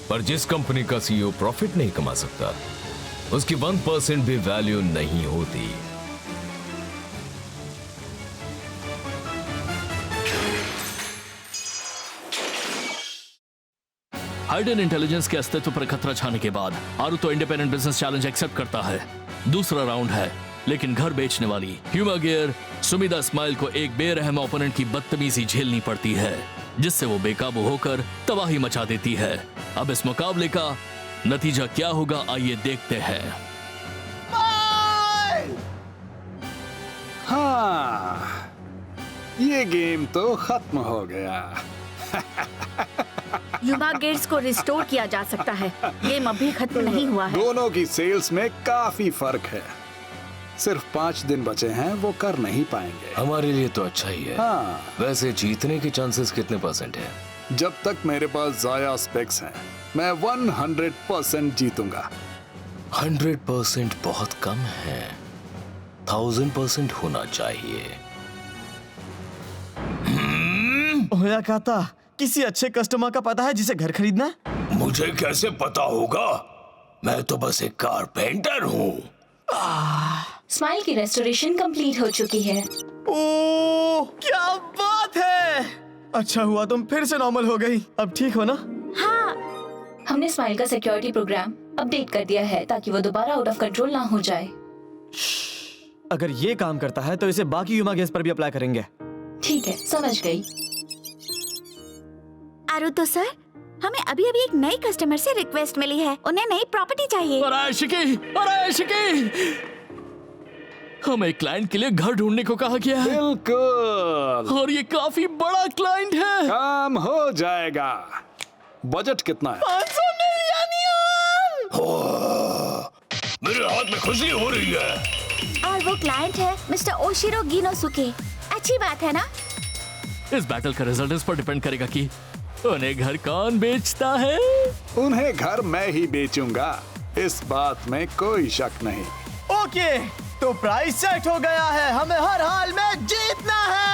पर जिस कंपनी का सीईओ प्रॉफिट नहीं कमा सकता, उसकी 1% भी वैल्यू नहीं होती। हाइडन इंटेलिजेंस के अस्तित्व पर खतरा छाने के बाद आरु तो इंडिपेंडेंट बिजनेस चैलेंज एक्सेप्ट करता है। दूसरा राउंड है, लेकिन घर बेचने वाली ह्यूमा गियर सुमिदा स्माइल को एक बेरहम ओपोनेंट की बदतमीजी झेलनी पड़ती है, जिससे वो बेकाबू होकर तबाही मचा देती है। अब इस मुकाबले का नतीजा क्या होगा, आइए देखते हैं। हाँ, ये गेम तो खत्म हो गया। ह्यूमा गियर्स को रिस्टोर किया जा सकता है। गेम अभी खत्म नहीं हुआ है। दोनों की सेल्स में काफी फर्क है। सिर्फ 5 दिन बचे हैं, वो कर नहीं पाएंगे। हमारे लिए तो अच्छा ही है। हाँ। वैसे जीतने के चांसेस कितने % हैं? जब तक मेरे पास जाया स्पेक्स हैं, मैं 100% जीतूंगा। 100% बहुत कम है, 1000% होना चाहिए। ओया काता, किसी अच्छे कस्टमर का पता है जिसे घर खरीदना है? मुझे कैसे पता होगा? मैं तो बस एक कारपेंटर हूँ। स्माइल की रेस्टोरेशन कंप्लीट हो चुकी है। ओह, क्या बात है! अच्छा हुआ तुम फिर से नॉर्मल हो गई। अब ठीक हो ना? हाँ, हमने स्माइल का सिक्योरिटी प्रोग्राम अपडेट कर दिया है ताकि वो दोबारा आउट ऑफ कंट्रोल ना हो जाए। अगर ये काम करता है तो इसे बाकी ह्यूमा गियर्स पर भी अप्लाई करेंगे। ठीक है, समझ गई। आरु तो सर, हमें अभी अभी एक नई कस्टमर से रिक्वेस्ट मिली है। उन्हें नई प्रॉपर्टी चाहिए। हमें एक क्लाइंट के लिए घर ढूंढने को कहा गया है। बिल्कुल। और ये काफी बड़ा क्लाइंट है। काम हो जाएगा। बजट कितना है? 500 मिलियन। मेरे हाथ में खुजली हो रही है। और वो क्लाइंट है मिस्टर ओशिरो गिनोसुके। अच्छी बात है ना? इस बैटल का रिजल्ट इस पर डिपेंड करेगा कि उन्हें घर कौन बेचता है। उन्हें घर मैं ही बेचूंगा, इस बात में कोई शक नहीं। ओके, तो प्राइस सेट हो गया है। हमें हर हाल में जीतना है।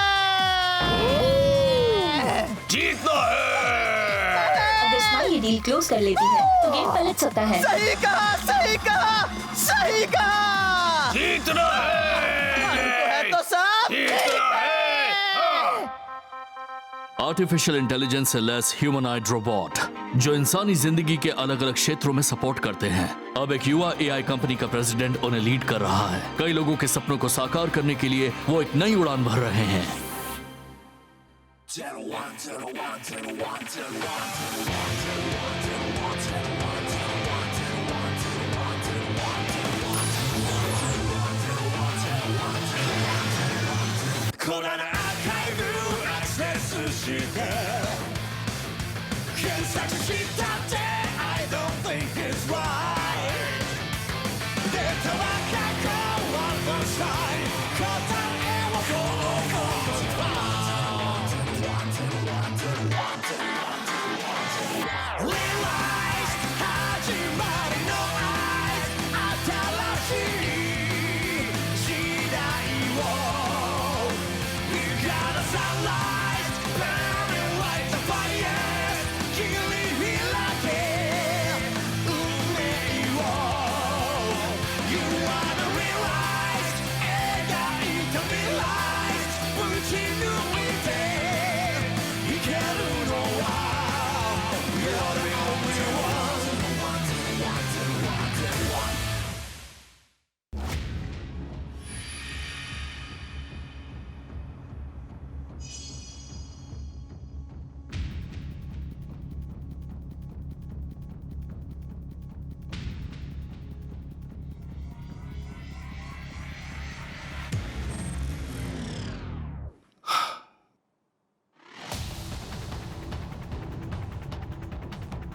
जीतना है। अगर स्माइल ये डील क्लोज कर लेती है तो गेम पलट सकता है। सही कहा, सही कहा, सही कहा। जीतना है तो साहब जीतना है। हाँ। आर्टिफिशियल इंटेलिजेंस से लैस ह्यूमनॉइड रोबोट जो इंसानी जिंदगी के अलग अलग क्षेत्रों में सपोर्ट करते हैं। अब एक युवा एआई कंपनी का प्रेसिडेंट उन्हें लीड कर रहा है। कई लोगों के सपनों को साकार करने के लिए वो एक नई उड़ान भर रहे हैं।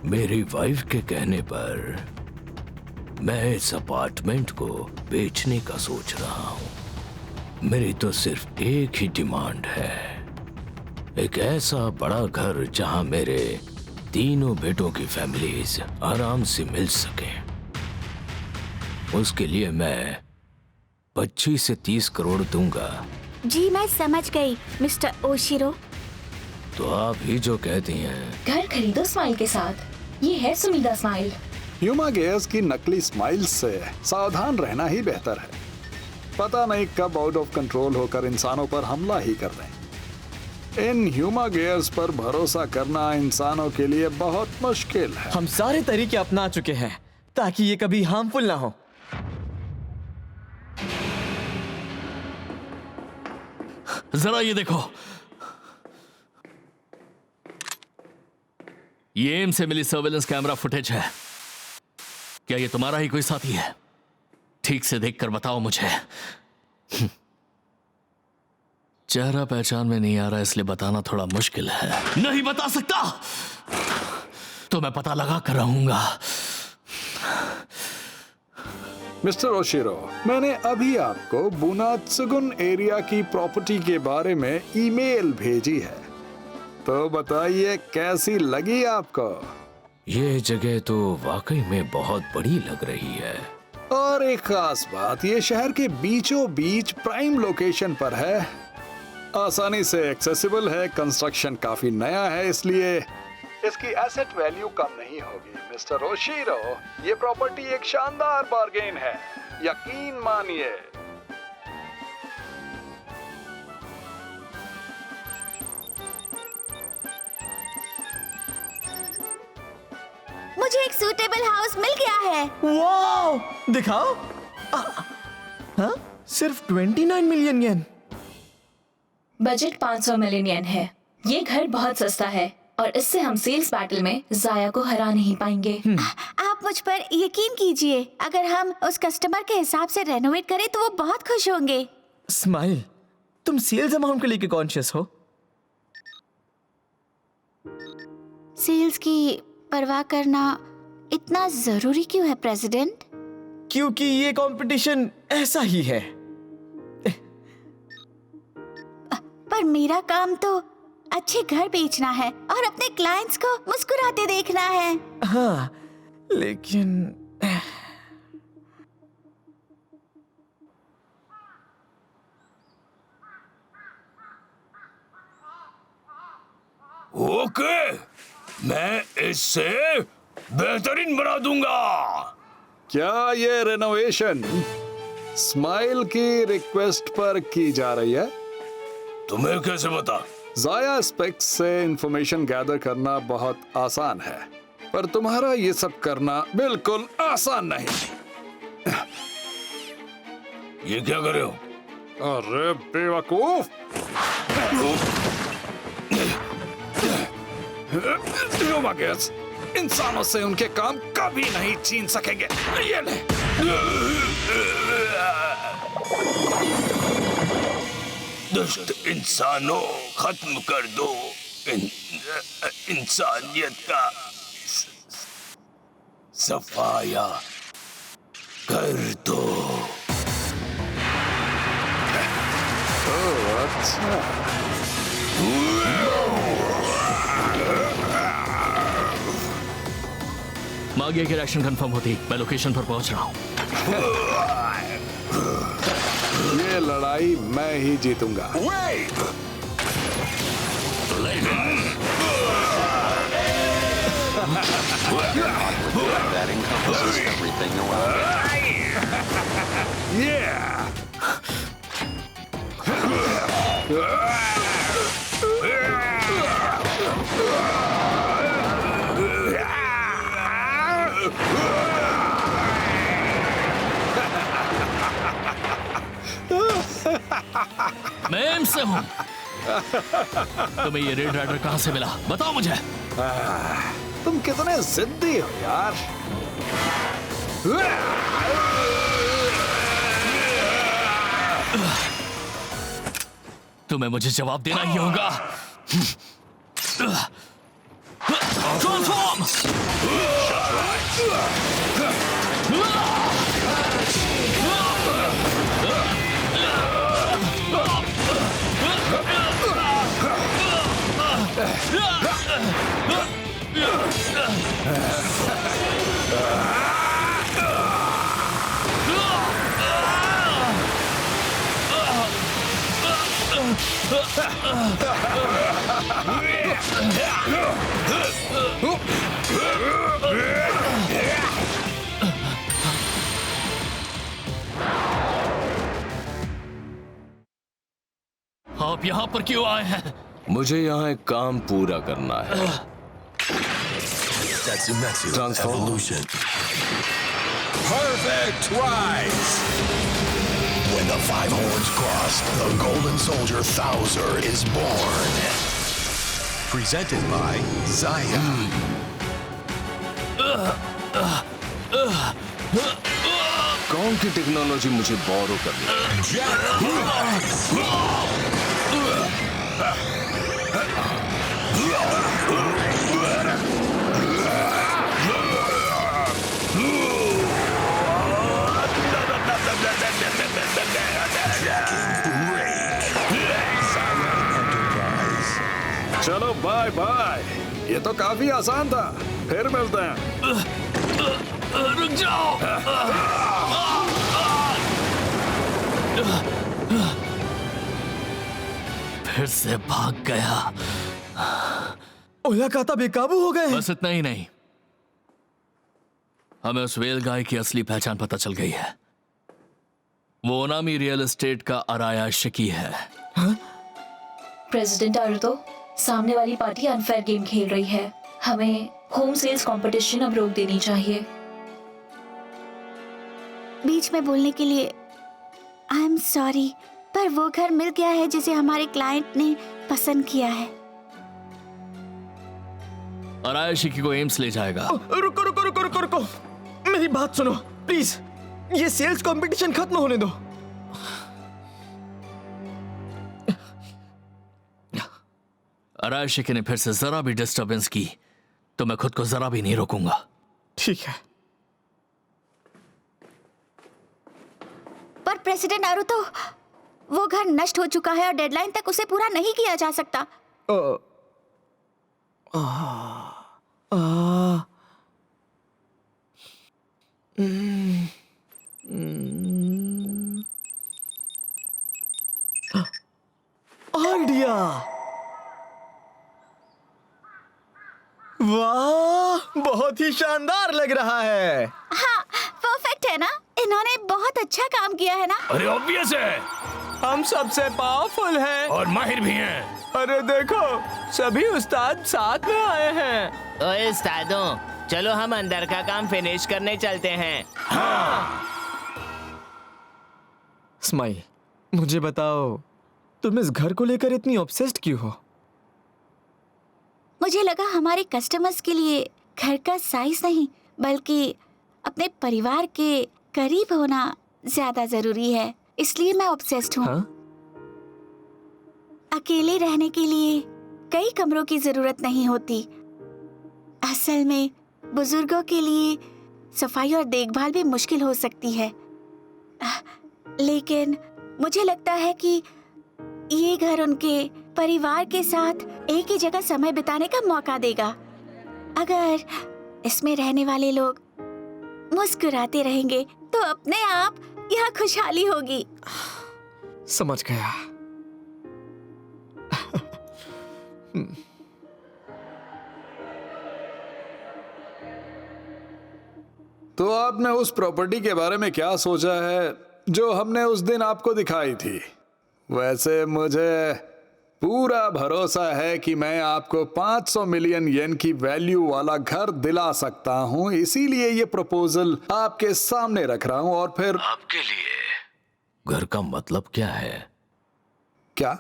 मेरी वाइफ के कहने पर मैं इस अपार्टमेंट को बेचने का सोच रहा हूं। मेरी तो सिर्फ एक ही डिमांड है, एक ऐसा बड़ा घर जहां मेरे तीनों बेटों की फैमिलीज आराम से मिल सके। उसके लिए मैं 25 से 30 करोड़ दूंगा। जी मैं समझ गई मिस्टर ओशिरो। तो आप ही जो कहती हैं। घर खरीदो स्माइल के साथ। ये है सुमिदा स्माइल। ह्यूमा गेयर्स की नकली स्माइल से सावधान रहना ही बेहतर है। पता नहीं कब आउट ऑफ कंट्रोल होकर इंसानों पर हमला ही कर दें। इन ह्यूमा गेयर्स पर भरोसा करना इंसानों के लिए बहुत मुश्किल है। हम सारे तरीके अपना चुके हैं ताकि ये कभी हार्मफुल ना हो। जरा ये देखो, ये एम से मिली सर्वेलेंस कैमरा फुटेज है। क्या ये तुम्हारा ही कोई साथी है? ठीक से देखकर बताओ मुझे। चेहरा पहचान में नहीं आ रहा, इसलिए बताना थोड़ा मुश्किल है। नहीं बता सकता तो मैं पता लगा कर रहूंगा। मिस्टर ओशिरो, मैंने अभी आपको बुनात्सुगुन एरिया की प्रॉपर्टी के बारे में ईमेल भेजी है, तो बताइए कैसी लगी आपको? ये जगह तो वाकई में बहुत बड़ी लग रही है। और एक खास बात, ये शहर के बीचों बीच प्राइम लोकेशन पर है, आसानी से एक्सेसिबल है, कंस्ट्रक्शन काफी नया है, इसलिए इसकी एसेट वैल्यू कम नहीं होगी। मिस्टर ओशिरो, ये प्रॉपर्टी एक शानदार बार्गेन है, यकीन मानिए। मुझे एक सूटेबल हाउस मिल गया है। वाओ, दिखाओ। हाँ, सिर्फ 29 मिलियन येन। बजट 500 मिलियन येन है। ये घर बहुत सस्ता है और इससे हम सेल्स बैटल में जाया को हरा नहीं पाएंगे। आप मुझ पर यकीन कीजिए, अगर हम उस कस्टमर के हिसाब से रेनोवेट करें तो वो बहुत खुश होंगे। स्माइल, तुम सेल्स अमाउंट को लेकर कॉन्शियस हो? सेल्स की परवाह करना इतना जरूरी क्यों है प्रेसिडेंट? क्योंकि ये कंपटीशन ऐसा ही है। पर मेरा काम तो अच्छे घर बेचना है और अपने क्लाइंट्स को मुस्कुराते देखना है। हाँ, लेकिन ओके, मैं इससे बेहतरीन बना दूंगा। क्या ये रेनोवेशन स्माइल की रिक्वेस्ट पर की जा रही है? तुम्हें कैसे पता? जाया स्पेक्स से इंफॉर्मेशन गैदर करना बहुत आसान है, पर तुम्हारा ये सब करना बिल्कुल आसान नहीं। ये क्या कर रहे हो? अरे बेवकूफ! ह्यूमगस इंसानों से उनके काम कभी नहीं छीन सकेंगे। ये ले। दुष्ट इंसानों, खत्म कर दो इंसानियत का सफाया कर दो। अच्छा। मागिया की रिएक्शन कंफर्म होती मैं लोकेशन पर पहुंच रहा हूं। ये लड़ाई मैं ही जीतूंगा। That encompasses everything around it. Yeah! मैं एम्स से हूं। तुम्हें ये रेड राइडर कहां से मिला? बताओ मुझे। तुम कितने जिद्दी हो यार। तुम्हें मुझे जवाब देना ही होगा। ट्रांसफॉर्म! आप यहाँ पर क्यों आए हैं? मुझे यहाँ एक काम पूरा करना है। Setsumetsu Transform. Evolution. Perfect twice! When the five horns cross, the Golden Soldier Thouser is born. Presented by Zaya. कौन की टेक्नोलॉजी मुझे बोरो करनी है? चलो बाय बाय। ये तो काफी आसान था। फिर मिलते हैं। रुक जाओ। फिर से भाग गया। ओयाकाता बेकाबू हो गए। बस इतना ही नहीं, हमें उस वेल गाय की असली पहचान पता चल गई है। वो ओनामी रियल एस्टेट का अराया शिकी है। प्रेसिडेंट आरुतो, सामने वाली पार्टी अनफेयर गेम खेल रही है। हमें होम सेल्स कंपटीशन अब रोक देनी चाहिए। बीच में बोलने के लिए आई एम सॉरी, पर वो घर मिल गया है जिसे हमारे क्लाइंट ने पसंद किया है। अराया शिकी को एम्स ले जाएगा। रुको रुको रुको रुको रुको, मेरी बात सुनो प्लीज। ये सेल्स कंपटीशन खत्म होने दो। अराया शिकी ने फिर से जरा भी डिस्टरबेंस की तो मैं खुद को जरा भी नहीं रोकूंगा। ठीक है। पर प्रेसिडेंट नारुतो, वो घर नष्ट हो चुका है और डेडलाइन तक उसे पूरा नहीं किया जा सकता। आइडिया। वाह, बहुत ही शानदार लग रहा है। हाँ, परफेक्ट है ना? इन्होंने बहुत अच्छा काम किया है ना? अरे ऑब्वियस है, हम सबसे पावरफुल हैं और माहिर भी हैं। अरे देखो, सभी उस्ताद साथ में आए हैं। ओए उस्तादों, चलो हम अंदर का काम फिनिश करने चलते हैं। स्माइल, मुझे बताओ, तुम इस घर को लेकर इतनी ऑब्सेस्ड क्यों हो? मुझे लगा हमारे कस्टमर्स के लिए घर का साइज नहीं, बल्कि अपने परिवार के करीब होना ज्यादा जरूरी है, इसलिए मैं ऑब्सेस्ड हूँ। हाँ? अकेले रहने के लिए कई कमरों की जरूरत नहीं होती। असल में बुजुर्गों के लिए सफाई और देखभाल भी मुश्किल हो सकती है, लेकिन मुझे लगता है कि ये घर उनके परिवार के साथ एक ही जगह समय बिताने का मौका देगा। अगर इसमें रहने वाले लोग मुस्कुराते रहेंगे तो अपने आप यहाँ खुशहाली होगी। समझ गया। तो आपने उस प्रॉपर्टी के बारे में क्या सोचा है जो हमने उस दिन आपको दिखाई थी? वैसे मुझे पूरा भरोसा है कि मैं आपको 500 मिलियन येन की वैल्यू वाला घर दिला सकता हूं, इसीलिए ये प्रपोजल आपके सामने रख रहा हूं। और फिर आपके लिए घर का मतलब क्या है? क्या?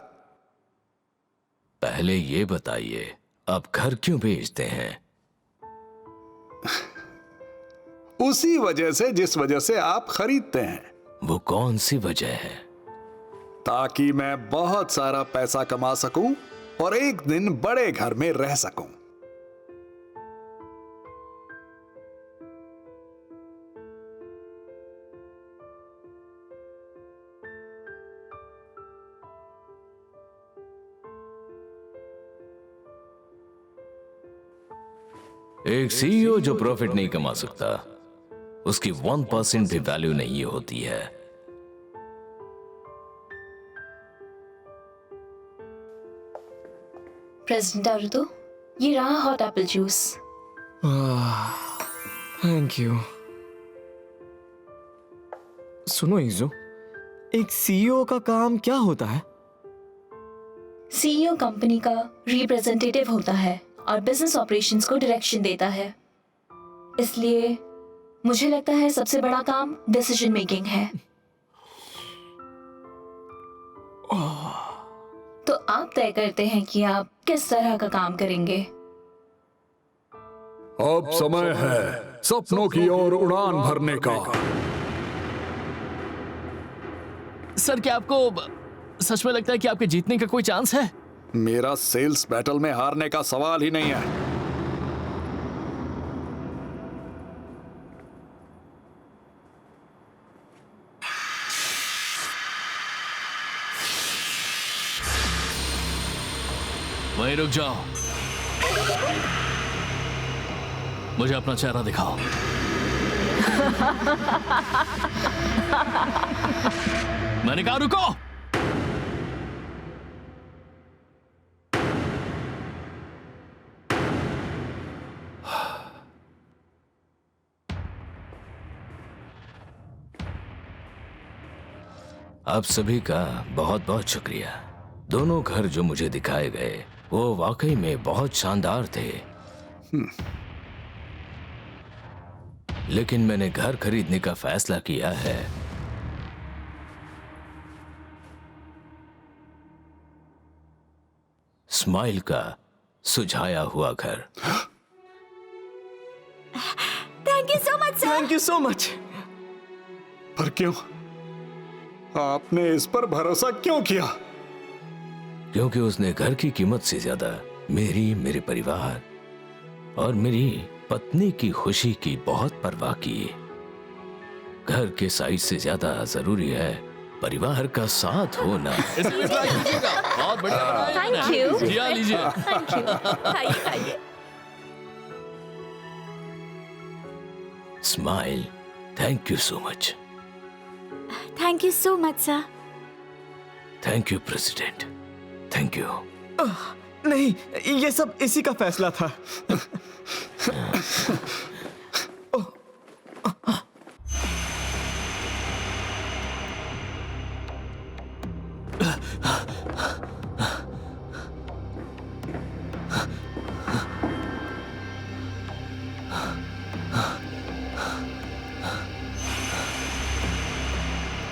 पहले ये बताइए, आप घर क्यों बेचते हैं? उसी वजह से जिस वजह से आप खरीदते हैं। वो कौन सी वजह है? ताकि मैं बहुत सारा पैसा कमा सकूं और एक दिन बड़े घर में रह सकूं। एक सीईओ जो प्रॉफिट नहीं कमा सकता, उसकी 1% भी वैल्यू नहीं होती है। प्रेसिडेंट नारुतो, ये रहा hot Apple juice. Thank you. सुनो इज़ो, एक सीईओ का काम क्या होता है? सीईओ कंपनी का रिप्रेजेंटेटिव होता है और बिजनेस ऑपरेशंस को डायरेक्शन देता है। इसलिए मुझे लगता है सबसे बड़ा काम डिसीजन मेकिंग है। तो आप तय करते हैं कि आप किस तरह का काम करेंगे। अब समय है सपनों की ओर उड़ान भरने का। सर, क्या आपको सच में लगता है कि आपके जीतने का कोई चांस है? मेरा सेल्स बैटल में हारने का सवाल ही नहीं है। वहीं रुक जाओ, मुझे अपना चेहरा दिखाओ। मैंने कहा रुको। आप सभी का बहुत बहुत शुक्रिया। दोनों घर जो मुझे दिखाए गए वो वाकई में बहुत शानदार थे, लेकिन मैंने घर खरीदने का फैसला किया है। स्माइल का सुझाया हुआ घर। Thank you so much sir. Thank you so much. पर क्यों? आपने इस पर भरोसा क्यों किया? क्योंकि उसने घर की कीमत से ज्यादा मेरे परिवार और मेरी पत्नी की खुशी की बहुत परवाह की। घर के साइज से ज्यादा जरूरी है परिवार का साथ होना। बहुत बढ़िया। Thank you. जिया लीजिए। Thank you. खाइए खाइए। Smile, thank you so much. Thank you so much sir. Thank you president. Thank you. नहीं, ये सब इसी का फैसला था।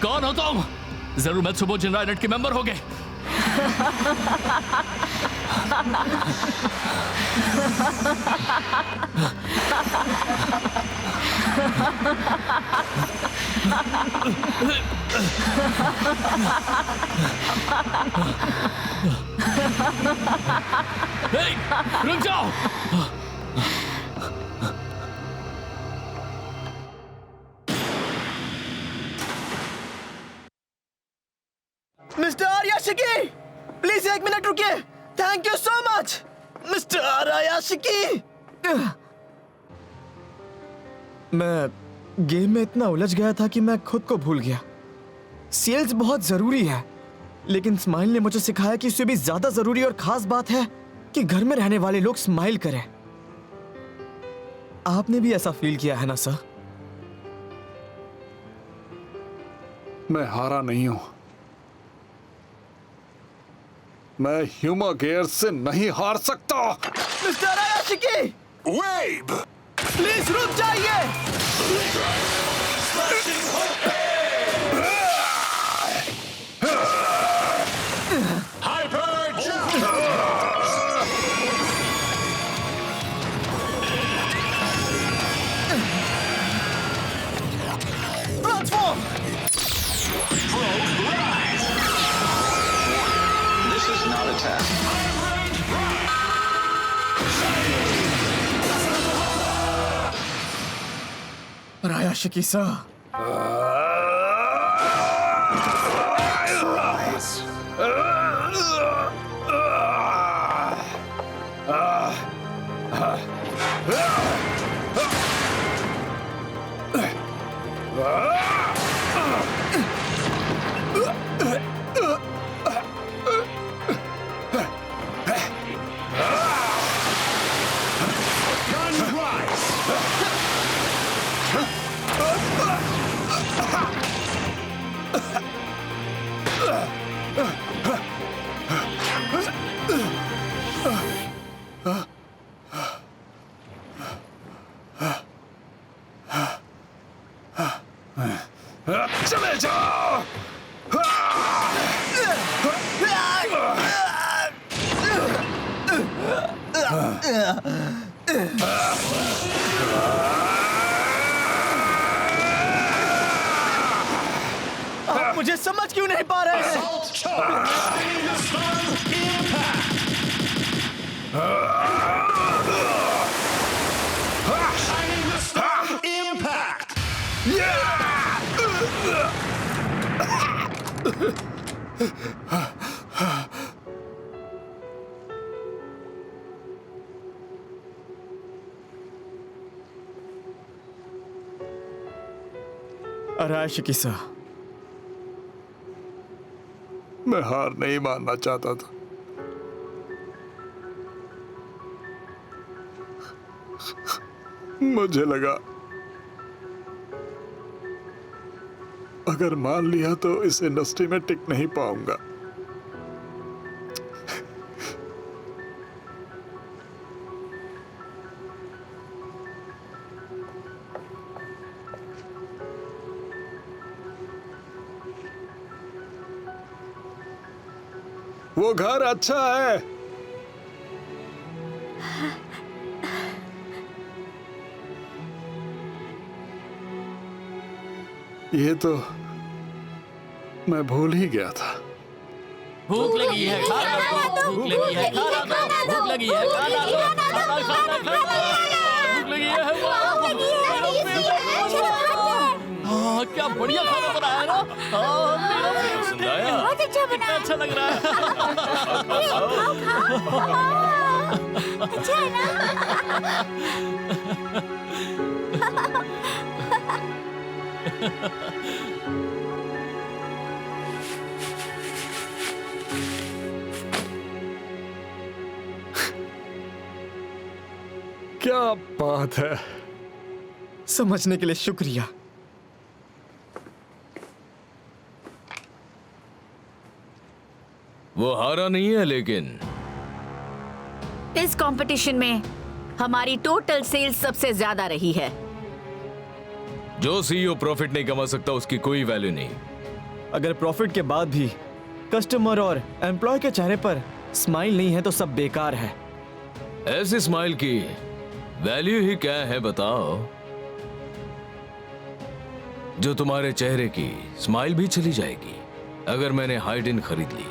कौन हो तुम? जरूर मैत्सुबो जिनराई नेट के मेंबर होगे। रुक जाओ। मिस्टर आर्याशिकी, प्लीज 1 मिनट रुकिए। Thank you so much mister Aryashiki. मैं गेम में इतना उलझ गया था कि मैं खुद को भूल गया। सेल्स बहुत जरूरी है, लेकिन स्माइल ने मुझे सिखाया कि इससे भी ज्यादा जरूरी और खास बात है कि घर में रहने वाले लोग स्माइल करें। आपने भी ऐसा फील किया है ना सर? मैं हारा नहीं हूं। मैं ह्यूमा गेयर से नहीं हार सकता। Mister आर्याशिकी, Wabe! प्लीज रुक जाइए। Hyper jump! Transform! This is not a test. Aryashiki sir, चले जाओ। आप मुझे समझ क्यों नहीं पा रहे हैं? Impact! आर्याशिकी सर, मैं हार नहीं मानना चाहता था। मुझे लगा अगर मान लिया तो इस इंडस्ट्री में टिक नहीं पाऊंगा। वो घर अच्छा है। ये तो मैं भूल ही गया था। भूख लगी है, खाना दो। भूख लगी है, खाना दो। भूख लगी है, खाना दो। भूख लगी है। हाँ, क्या बढ़िया खाना बना है ना। मेरा फेवरेट है। बहुत अच्छा बना। कितना अच्छा लग रहा है। खाओ खाओ। अच्छा है ना? क्या बात है। समझने के लिए शुक्रिया। वो हारा नहीं है, लेकिन इस कंपटीशन में हमारी टोटल सेल्स सबसे ज्यादा रही है। जो सीईओ प्रॉफिट नहीं कमा सकता उसकी कोई वैल्यू नहीं। अगर प्रॉफिट के बाद भी कस्टमर और एम्प्लॉय के चेहरे पर स्माइल नहीं है तो सब बेकार है। ऐसी स्माइल की वैल्यू ही क्या है बताओ, जो तुम्हारे चेहरे की स्माइल भी चली जाएगी अगर मैंने हाइडिन खरीद ली।